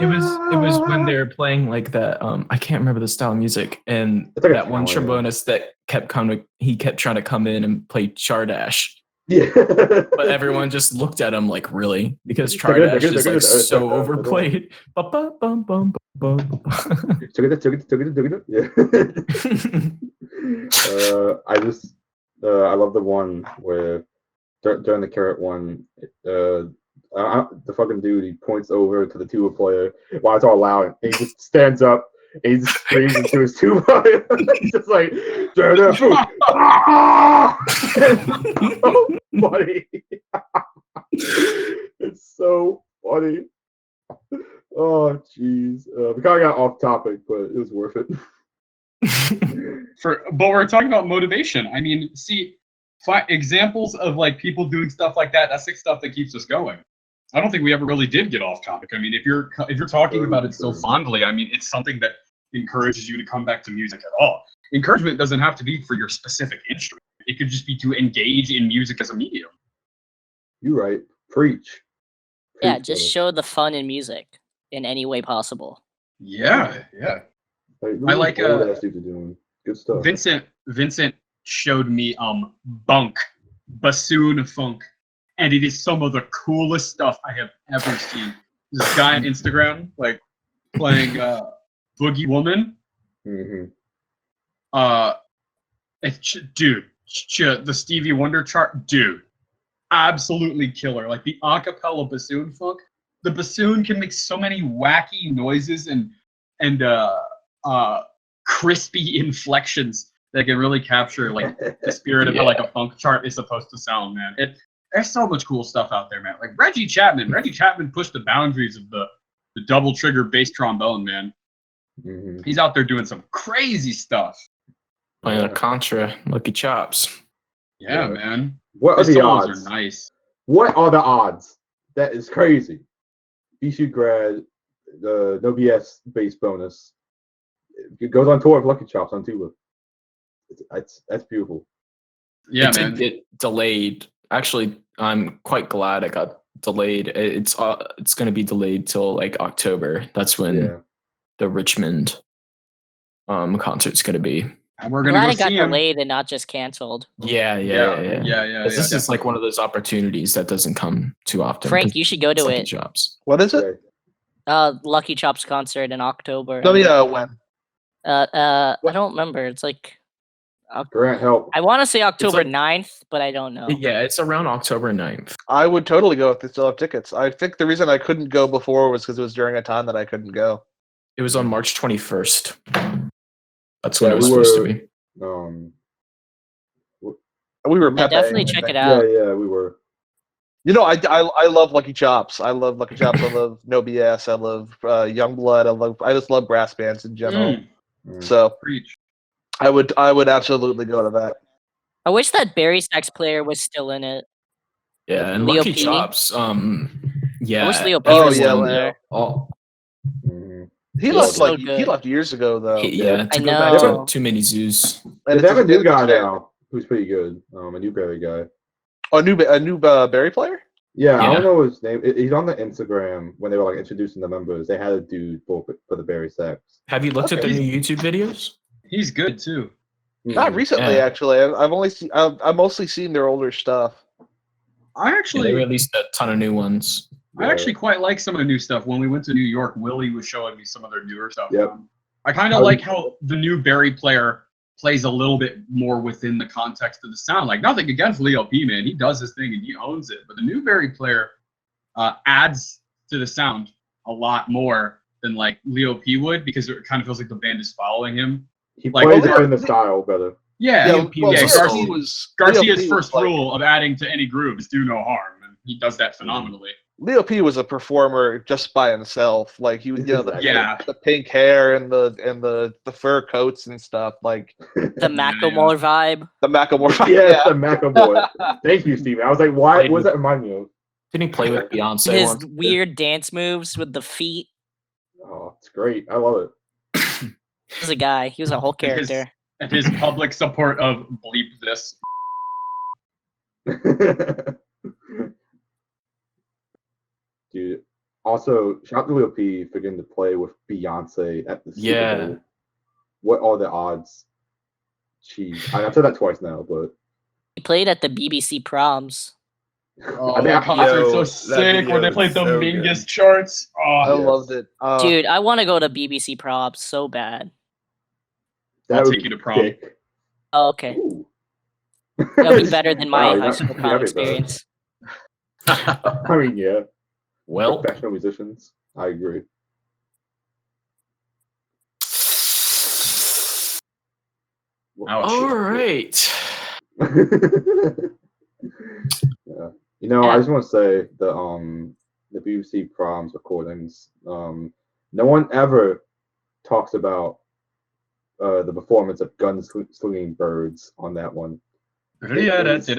It was when they were playing like that. I can't remember the style of music, and It's like a that one talent. trombonist that kept trying to come in and play Chardash, Yeah. but everyone just looked at him like, really, because Chardash is like so overplayed. Ba-ba-bum-bum-bum-bum. Yeah. I love the one where during the carrot one, the fucking dude, he points over to the tuba player while it's all loud, and he just stands up and he just screams into his tuba. He's just like, "Turn that food." Ah! It's so funny. It's so funny. Oh, jeez. We kind of got off topic, but it was worth it. But we're talking about motivation. I mean, see, examples of like people doing stuff like that. That's the stuff that keeps us going. I don't think we ever really did get off topic. I mean, if you're talking about it so True. fondly, I mean, it's something that encourages you to come back to music at all. Encouragement doesn't have to be for your specific instrument. It could just be to engage in music as a medium. You right. Preach. Yeah, Preach, just brother. show the fun in music in any way possible. Yeah. Like, I like, all that dudes are doing good stuff. Vincent showed me Bunk, Bassoon Funk, and it is some of the coolest stuff I have ever seen. This guy on Instagram, like playing Boogie Woman. hmm Dude, the Stevie Wonder chart, dude, absolutely killer. Like the acapella bassoon funk, the bassoon can make so many wacky noises and crispy inflections that can really capture like the spirit of how like a funk chart is supposed to sound, man. There's so much cool stuff out there, man. Like Reggie Chapman pushed the boundaries of the double trigger bass trombone, man. hmm He's out there doing some crazy stuff. Playing a Contra, Lucky Chops. Yeah, Yeah. man. What are His the solos odds? are nice. What are the odds? That is crazy. BC grad, the no BS base bonus. It goes on tour with Lucky Chops on tuba. That's beautiful. Yeah, It man. did get delayed. Actually, I'm quite glad it got delayed. It's going to be delayed till like October. That's when Yeah. the Richmond concert's going to be. And we're I'm gonna glad go it got see him. delayed and not just canceled. Yeah. Yeah. This is like one of those opportunities that doesn't come too often. Frank, you should go to Lucky it. Chops. What is it? Okay. Lucky Chops concert in October. Tell me when. I don't remember. It's like Grant, help. I want to say October like- 9th, but I don't know. Yeah, it's around October 9th. I would totally go if they still have tickets. I think the reason I couldn't go before was because it was during a time that I couldn't go. It was on March 21st. That's Yeah, when it was we supposed to were- be. We were Yeah, Pepe. definitely check it out. Yeah, we were. You know, I love Lucky Chops. I love Lucky Chops. I love No BS. I love Youngblood. I just love brass bands in general. Mm. So Preach. I would absolutely go to that. I wish that Barry sax player was still in it. Yeah, and Leo Lucky P. Chops. Yeah. I wish Leo P Oh, was yeah, still Leo. there. Oh, Mhm. He He's left so good. he left years ago though. yeah. I To go back know. to Too Many Zoos. And They have a it's new guy band. now who's pretty good. A new Barry guy. Oh, a new Barry player. Yeah, I Yeah. don't know his name. He's on the Instagram when they were like introducing the members. They had a dude for the Barry sax. Have you looked at Okay. their new YouTube videos? He's good too. Not Mhm. recently, Yeah. actually. I've mostly seen their older stuff. I Yeah, actually they released a ton of new ones. I actually quite like some of the new stuff. When we went to New York, Willie was showing me some of their newer stuff. Yep. I kind of like how the new Barry player plays a little bit more within the context of the sound. Like nothing against Leo P, man. He does his thing and he owns it. But the new Barry player adds to the sound a lot more than like Leo P would because it kind of feels like the band is following him. He like- plays Well, it in the style better. Yeah, Leo P was yeah. also- Garcia's first rule of adding to any groove is do no harm, and he does that phenomenally. Leo P was a performer just by himself. Like he was, Yeah. the pink hair and the fur coats and stuff. Like The Macklemore vibe. the Macklemore. Yes, the Macklemore. Thank you, Steven. I was like, why? What does that remind me of? Didn't he play with Beyonce His once? weird dance moves with the feet. Oh, it's great. I love He was a guy. He was a whole character. And his public support of bleep this. it. Dude. Also, shout out to Lil P for getting to play with Beyonce at the Super Yeah. Bowl. What are the odds? Jeez. I've said that twice now, but He played at the BBC proms. Oh, I think that concert's Yo, so that sick when they video played is the so Mingus good. charts. I Oh, yes. loved it. Dude, I want to go to BBC proms so bad. that I'll would take be you to prom. sick. Oh, okay. Ooh. That'll be better than my Wow, high yeah, school yeah, prom better. experience. I mean, yeah. Well, Professional musicians. I agree. Ouch. all right. Yeah. You know, I Yeah. just want to say the BBC proms recordings. No one ever talks about the performance of Gunslinging Birds on that one. Yeah, that's it.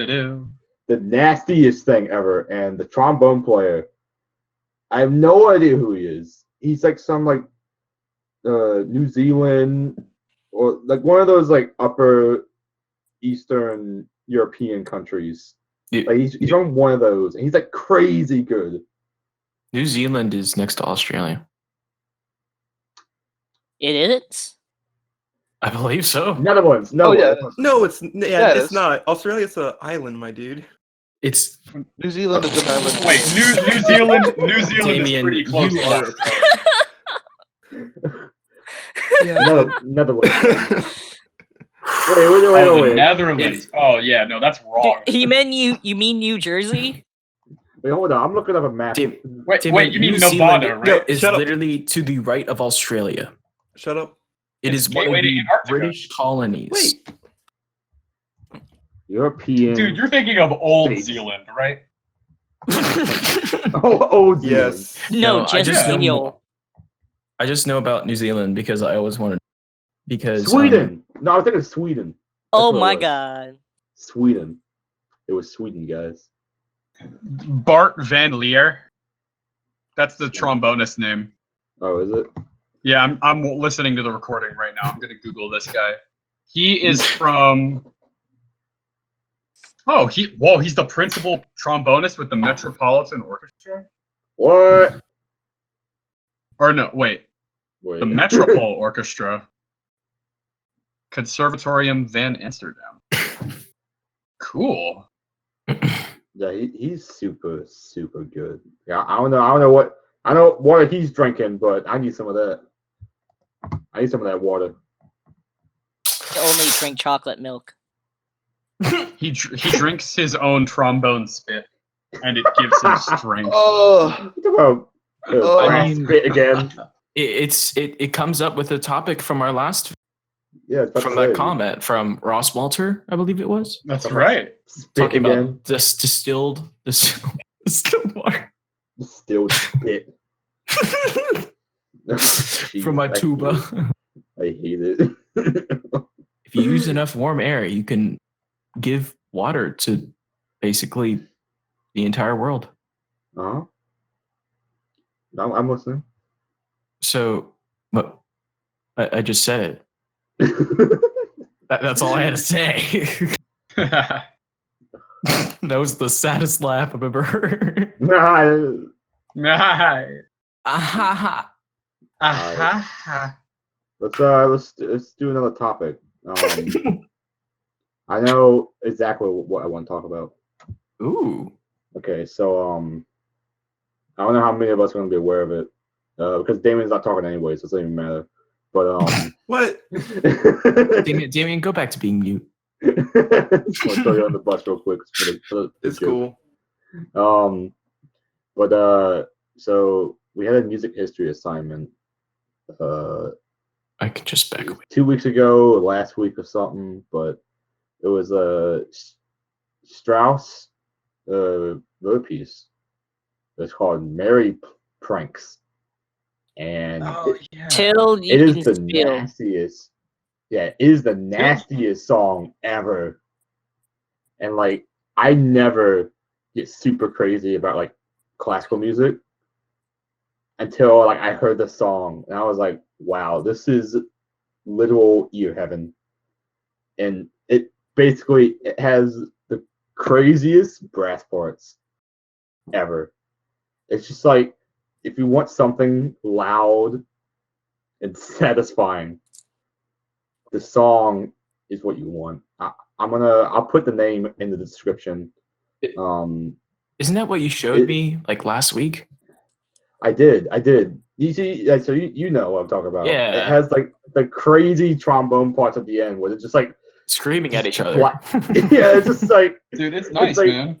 The nastiest thing ever, and the trombone player I have no idea who he is. He's like some like New Zealand or like one of those like upper Eastern European countries. Yeah. Like he's from one of those, and he's like crazy good. New Zealand is next to Australia. It is. I believe so. Netherlands. No, Oh, yeah. No, it's Yeah, it it's is. not. Australia's an island, my dude. It's New Zealand is an island. Wait, New Zealand is Damien, pretty close. you to are- Australia. Netherlands. Wait. Oh, the Netherlands. Oh yeah, no, that's wrong. He meant you mean New Jersey? Wait, hold on. I'm looking up a map. Dim- Wait, Damien, you mean New Nevada, Zealand right? is Shut up. literally to the right of Australia. Shut up. It It's is one of gateway to the Antarctica. British colonies. Wait. European. Dude, you're thinking of Old States. Zealand, right? oh, Yes. No, No, I just just know- Neil. I just know about New Zealand because I always wanted. Because Sweden. No, I was thinking Sweden. Oh what it my was. god. Sweden. It was Sweden, guys. Bart Van Leer. That's the trombonist name. Oh, is it? Yeah, I'm listening to the recording right now. I'm gonna Google this guy. He is from. Oh, he's the principal trombonist with the Metropolitan Orchestra. What? Or no, wait, Wait. the Metropole Orchestra. Conservatorium van Amsterdam. Cool. Yeah, he's super good. Yeah, I don't know what water he's drinking, but I need some of that. I need some of that water. I only drink chocolate milk. He drinks his own trombone spit, and it gives him strength. Oh, About Oh. I spit again. it comes up with a topic from our last Yeah, it's about from to say, that comment from Ross Walter, I believe it was, That's right. Spit talking again. about this distilled water Still spit. from my Jesus, tuba. I hate it. If you use enough warm air, you can give water to basically the entire world. Uh-huh. I'm listening. So, but I just said it. That's all I had to say. That was the saddest laugh I've ever heard. Nah, Nice. Ah, Aha. let's do another topic. I know exactly what I want to talk about. ooh. Okay, so I don't know how many of us are going to be aware of it, because Damien's not talking anyway, so it doesn't even matter. But What? Damien, go back to being mute. I'll throw you on the bus real quick for the It's joke. cool. But so we had a music history assignment I can just back away. 2 weeks ago, or last week or something, but it was a Strauss road piece. It's called Merry Pranks, and yeah. Till it you is can the spill. nastiest. Yeah, it is the nastiest song ever. And like, I never get super crazy about like classical music until like I heard the song, and I was like, wow, this is literal ear heaven. And it has the craziest brass parts ever. It's just like, if you want something loud and satisfying, the song is what you want. I'll put the name in the description. Isn't that what you showed me like last week? I did. You see, yeah, so you know what I'm talking about. Yeah. It has like the crazy trombone parts at the end where it's just like, Screaming at each other. yeah, it's just like, Dude, it's nice, like- man.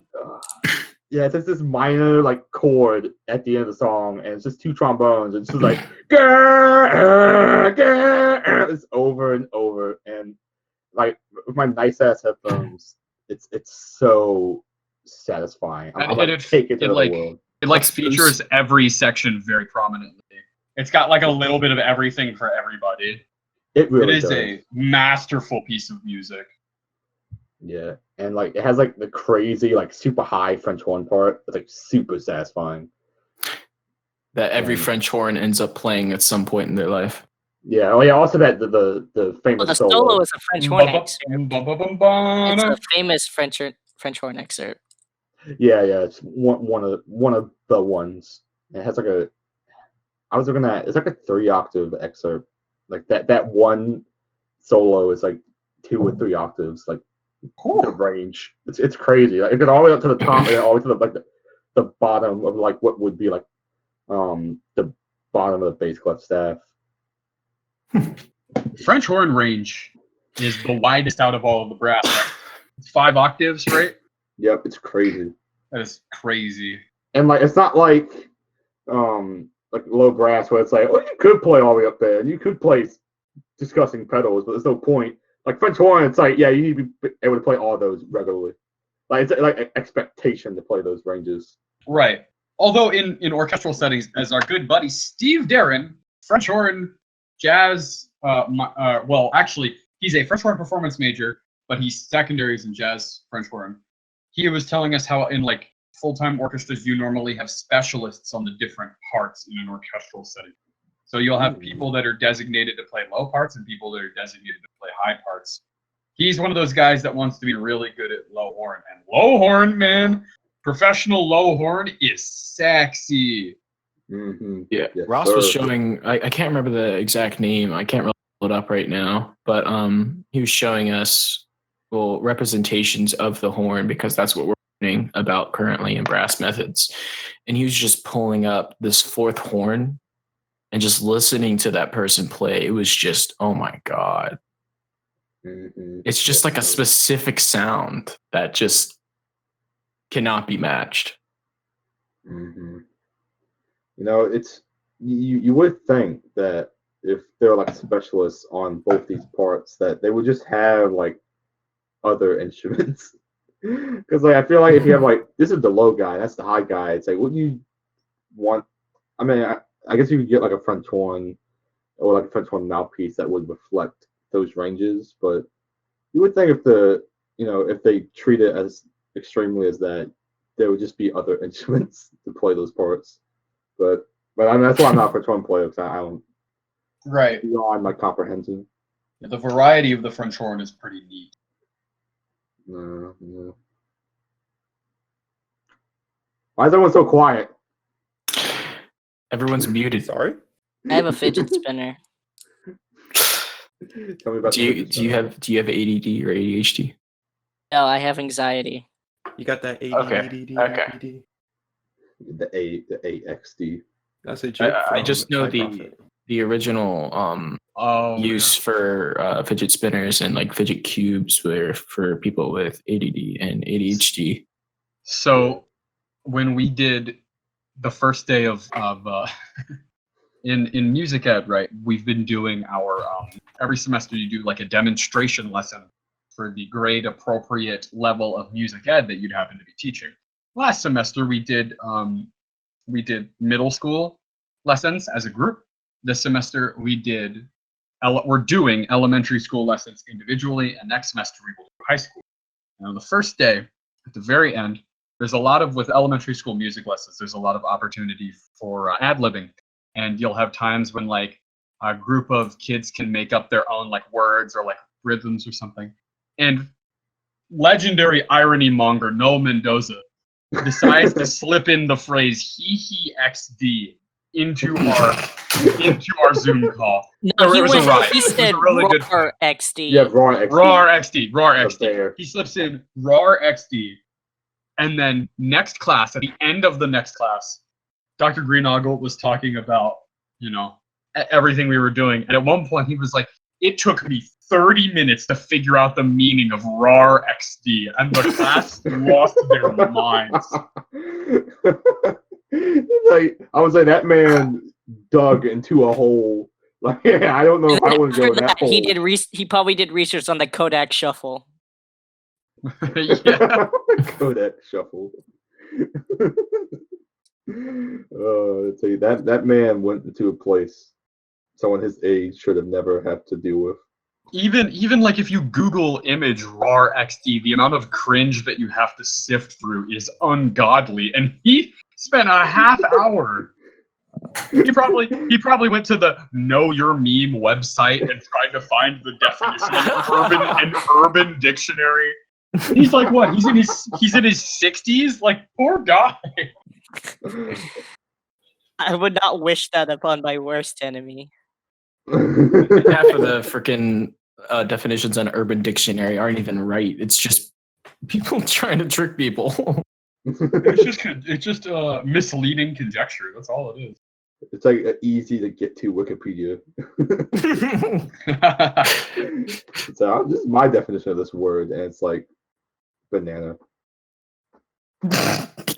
yeah, it's just this minor like chord at the end of the song, and it's just two trombones. It's just like, "Grr, grr," it's over and over, and like with my nice ass headphones, it's so satisfying. And I'm like, it- take it to it, the like- world. It like Let's features every section very prominently. It's got like a little bit of everything for everybody. It really It is does. a masterful piece of music. Yeah, and like it has like the crazy like super high French horn part. It's like super satisfying. that every Um, French horn ends up playing at some point in their life. Yeah. Oh yeah. Also that the Well, famous the solo. solo is a French horn excerpt. It's a famous French horn excerpt. Yeah. It's one of the ones. It has like a. I was looking at. It's like a 3-octave excerpt. Like that one solo is like 2 or 3 octaves. Like the range. It's crazy. Like it goes all the way up to the top and then all the way to the bottom of like what would be like the bottom of the bass clef staff. French horn range is the widest out of all of the brass. Right? It's 5 octaves, right? Yep, it's crazy. That is crazy. And like it's not like low brass where it's like, oh, you could play all the way up there and you could play discussing pedals, but there's no point. Like French horn, it's like, yeah, you need to be able to play all those regularly. Like it's like an expectation to play those ranges. Right. Although in orchestral settings, as our good buddy Steve Darren, French horn, jazz, well, actually, he's a French horn performance major, but he's secondaries in jazz French horn. He was telling us how in like full-time orchestras, you normally have specialists on the different parts in an orchestral setting. So you'll have people that are designated to play low parts and people that are designated to play high parts. He's one of those guys that wants to be really good at low horn. And low horn, man, professional low horn is sexy. Mm-hmm. Yeah, Yes, Ross was sir. showing. I can't remember the exact name. I can't really pull it up right now. But he was showing us representations of the horn because that's what we're learning about currently in brass methods. And he was just pulling up this fourth horn and just listening to that person play. It was just, oh my god! Mm-hmm. It's just like a specific sound that just cannot be matched. Mm-hmm. You know, it's you would think that if they're like specialists on both these parts, that they would just have like other instruments. Because like I feel like if you have like this is the low guy, that's the high guy. It's like, wouldn't you want? I mean, I guess you could get like a French horn or like a French horn mouthpiece that would reflect those ranges, but you would think if they treat it as extremely as that, there would just be other instruments to play those parts. But I mean that's why I'm not a French horn player, because I don't Right. beyond my comprehension. The variety of the French horn is pretty neat. No. Why is everyone so quiet? Everyone's muted. Sorry. I have a fidget spinner. Tell me about Do you have ADD or ADHD? No, I have anxiety. You got that AD, Okay, ADD, okay. ADD. the AXD? That's a joke. I from just know High Prophet. the original Oh, use for fidget spinners and like fidget cubes were for people with ADD and ADHD. So when we did the first day of in music ed, right, we've been doing our every semester you do like a demonstration lesson for the grade appropriate level of music ed that you'd happen to be teaching. Last semester we did middle school lessons as a group. This semester we're doing elementary school lessons individually, and next semester we will do high school. Now the first day, at the very end, there's a lot of, with elementary school music lessons, there's a lot of opportunity for ad-libbing. And you'll have times when like a group of kids can make up their own like words or like rhythms or something. And legendary irony monger Noel Mendoza decides to slip in the phrase he XD into our Zoom call. No, It was a riot. he It was a said really good- roar XD. Yeah, RAR XD. RAR Up XD. there. He slips in RAR XD. And then next class, at the end of the next class, Dr. Greenoggle was talking about, everything we were doing. And at one point he was like, it took me 30 minutes to figure out the meaning of RAR XD. And the class lost their minds. Like, I was like, that man dug into a hole. Like, I don't know if I would go in that hole. He probably did research on the Kodak Shuffle. Yeah. Kodak Shuffle. I tell you, that man went into a place someone his age should have never have to deal with. Even like if you Google image RAR XD, the amount of cringe that you have to sift through is ungodly. And he spent a half hour He probably went to the Know Your Meme website and tried to find the definition in Urban Dictionary. He's like, what? He's in his 60s. Like, poor guy. I would not wish that upon my worst enemy. Half of the freaking definitions on Urban Dictionary aren't even right. It's just people trying to trick people. It's just misleading conjecture. That's all it is. It's like easy to get to Wikipedia. So this is my definition of this word, and it's like banana.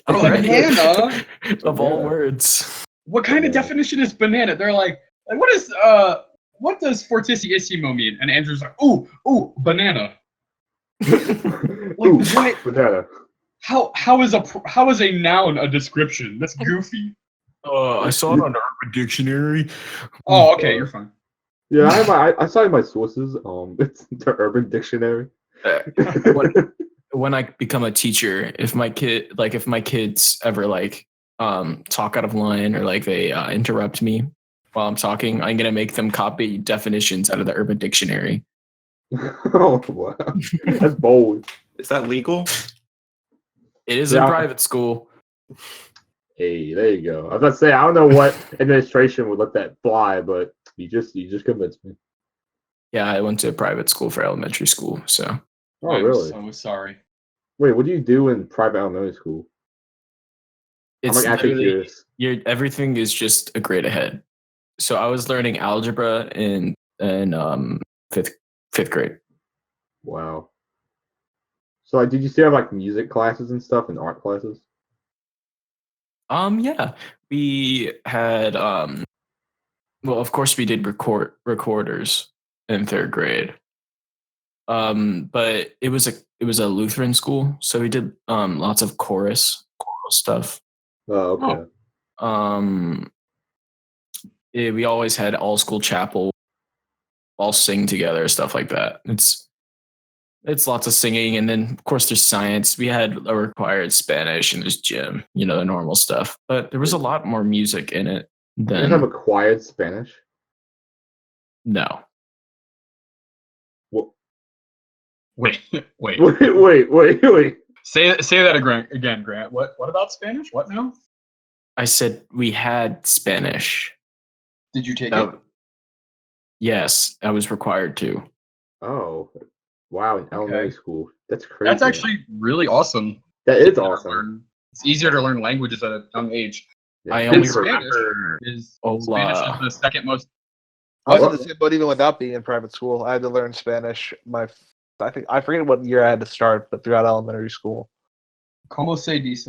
Banana? Of all words. What kind of Yeah. definition is banana? They're like what does fortissimo mean? And Andrew's like, ooh, banana. Ooh, what? banana. How is a noun a description? That's goofy. I saw it on the Urban Dictionary. Oh, okay, you're fine. Yeah, I saw in my sources. It's the Urban Dictionary. When I become a teacher, if my kids ever talk out of line or they interrupt me while I'm talking, I'm gonna make them copy definitions out of the Urban Dictionary. Oh wow, that's bold. Is that legal? It is Yeah. in private school. Hey, there you go. I was about to say I don't know what administration would let that fly, but you just convinced me. Yeah, I went to a private school for elementary school, so Oh I'm really? so sorry. Wait, what do you do in private elementary school? it's I'm actually literally curious. everything is just a grade ahead. So I was learning algebra in fifth grade. Wow. So did you still have music classes and stuff and art classes? Yeah, we had well, of course we did recorders in third grade. But it was a Lutheran school, so we did lots of choral stuff. Oh, okay. We always had all school chapel, all sing together, stuff like that. It's lots of singing, and then of course there's science. We had a required Spanish, and there's gym, the normal stuff. But there was a lot more music in it You guys have than acquired Spanish? no. What? Wait. Wait. Say that again, Grant. What about Spanish? What now? I said we had Spanish. Did you take That- Yes, I was required to. Oh, wow! In elementary school, that's crazy. That's actually really awesome. that is To awesome. learn- It's easier to learn languages at a young age. Yeah. I only Spanish remember Spanish Hola. is the second most. I was What? in the same boat even without being in private school. I had to learn Spanish. I forget what year I had to start, but throughout elementary school. Como se dice?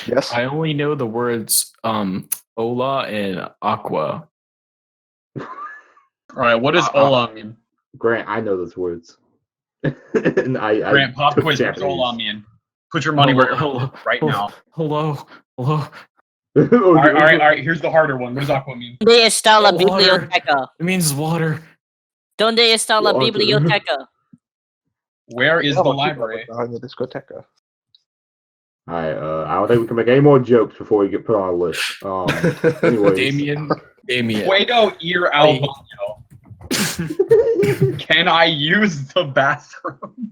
Yes. I only know the words hola and aqua. All right, what does hola mean? Grant, I know those words. And I Grant, pop took quiz. What's Japanese. hola mean? Put your money where your mouth is right now. Hello. Oh, All right. Here's the harder one. What does aqua mean? ¿Dónde está la Water. biblioteca? It means water. ¿Dónde está la Water. biblioteca? Where is Oh, the keep library? behind the discoteca. I don't think we can make any more jokes before we get put on a list. Anyways. Damien. Fuego ir al baño. Can I use the bathroom?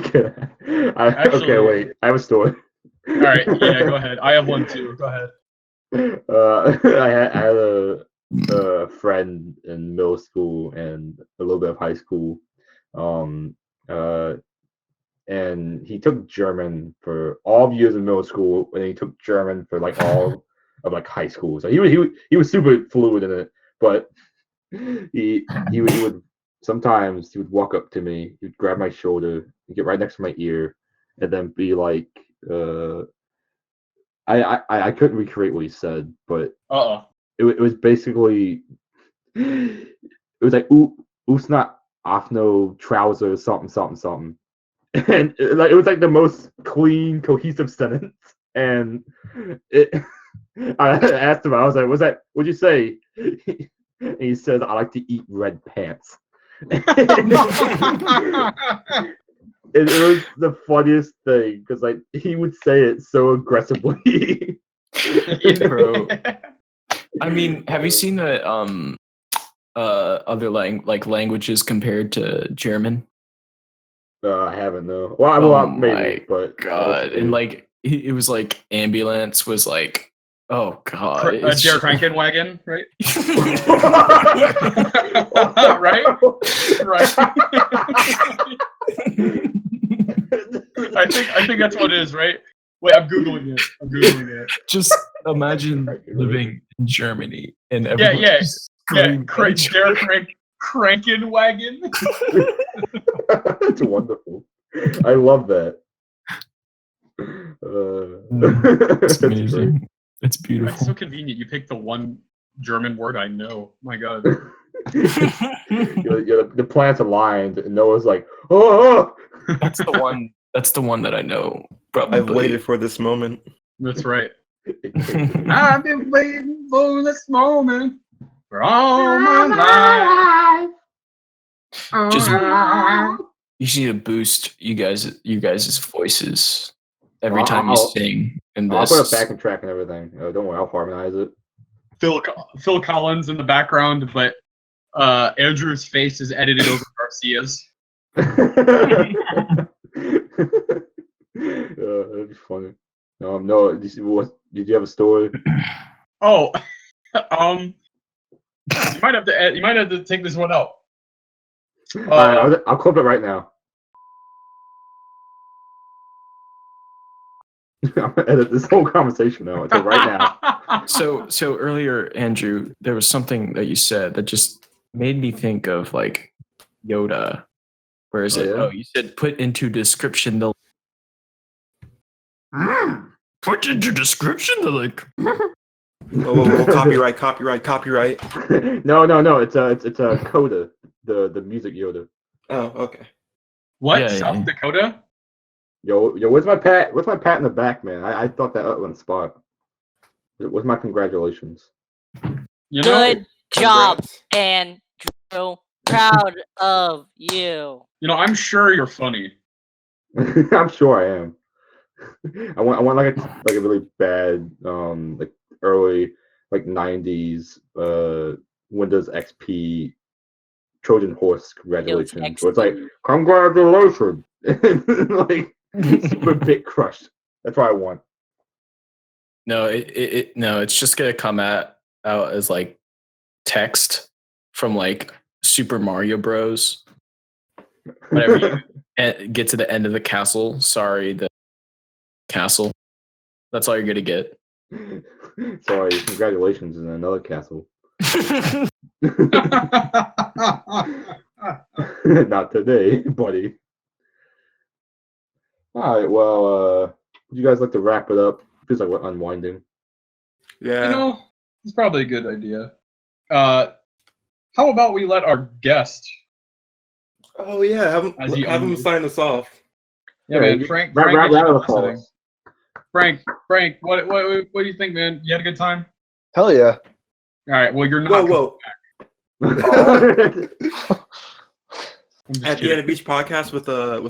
Okay, wait. I have a story. All right, yeah, go ahead. I have one too. Go ahead. I had a friend in middle school and a little bit of high school. And he took German for all of years in middle school, and he took German for all of high school. So he was super fluid in it, but he would sometimes he would walk up to me, he'd grab my shoulder, he'd get right next to my ear, and then be like, I couldn't recreate what he said, but it was basically it was like usna afno trousers something. And it was like the most clean, cohesive sentence. And I asked him, I was like, what'd you say? And he says, I like to eat red pants. it was the funniest thing because like he would say it so aggressively. Bro. I mean, have you seen the other languages compared to German? I haven't though. Well, maybe, my but God, and like it was like ambulance was like, oh God, it's Der just- Krankenwagen, right? Right? Right. I think that's what it is, right? Wait, I'm googling it. Just imagine living in Germany and Yeah, everyone yeah, just yeah. screaming at each Der other. Krankenwagen. That's wonderful. I love that. It's That's great. amazing. It's That's beautiful. so convenient. You picked the one German word I know. My God. The planets aligned, and Noah's like, oh. That's the one. That's the one that I know. Probably. I've waited for this moment. That's right. I've been waiting for this moment for all my life. Just- You just need to boost you guys' voices every time you I'll- sing. And I'll this, put a backing track and everything. Don't worry, I'll harmonize it. Phil Collins in the background, but Andrew's face is edited over Garcia's. That'd be funny. No. Did you have a story? Oh, you might have to take this one out. All right, I'll clip it right now. I'm gonna edit this whole conversation out until right now. so earlier, Andrew, there was something that you said that just made me think of like Yoda. Where is Oh, it? yeah? Oh, you said put into description the. Put into description the like. Oh, copyright. No. It's a Coda, the music Yoda. Oh, okay. What? Yeah, South yeah. Dakota? Yo, where's my pat? Where's my pat in the back, man? I thought that up on the spot. Where's my congratulations? You know? Good job, Congrats. Andrew. Proud of you. You know, I'm sure you're funny. I'm sure I am. I want like a really bad like early like 90s Windows XP Trojan horse congratulations. Where it's like congratulations, like super bit crushed. That's what I want. No, it's just gonna come out as like text from like Super Mario Bros. Whenever you get to the end of the castle, sorry, the castle. That's all you're gonna get. Sorry, congratulations in another castle. Not today, buddy. All right, well, would you guys like to wrap it up? Feels like we're unwinding. Yeah. You know, it's probably a good idea. How about we let our guest? Oh yeah. As he Have him unmutes. sign us off. Yeah, man. Frank, Round is of listening. applause. Frank, what do you think, man? You had a good time? Hell yeah. All right. Well, you're not. Whoa. I'm just At the kidding. end of each podcast with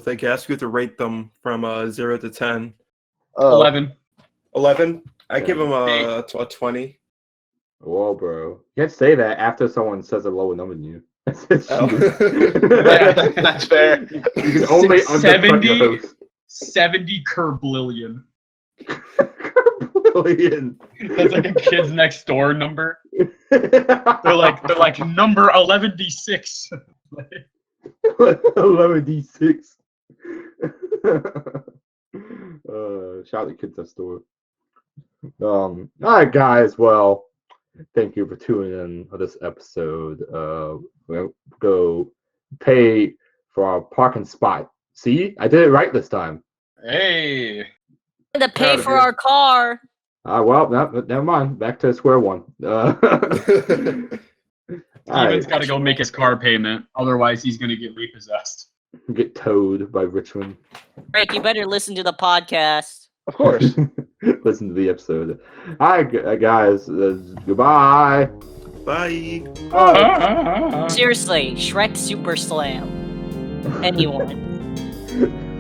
a guest, you have to rate them from 0 to 10. 11. 11. I Yeah. give him a 20. Whoa, bro. You can't say that after someone says a lower number than you. That's Oh. Yeah, that's fair. You can only undercut 70? your host. 70 Kerbillion. Billion. That's like a Kids Next Door number. They're like number 11D6. 11D6. Shout out to Kids Next Door. All right, guys. Well, thank you for tuning in for this episode. We'll go pay for our parking spot. See, I did it right this time. Hey. To pay Proud of for you. our car. Well, never mind. Back to square one. All Steven's right. got to go make his car payment. Otherwise, he's going to get repossessed. Get towed by Richmond. Frank, you better listen to the podcast. Of course. Listen to the episode. All right, guys. Goodbye. Bye. Ah. Seriously, Shrek Super Slam. Anyone.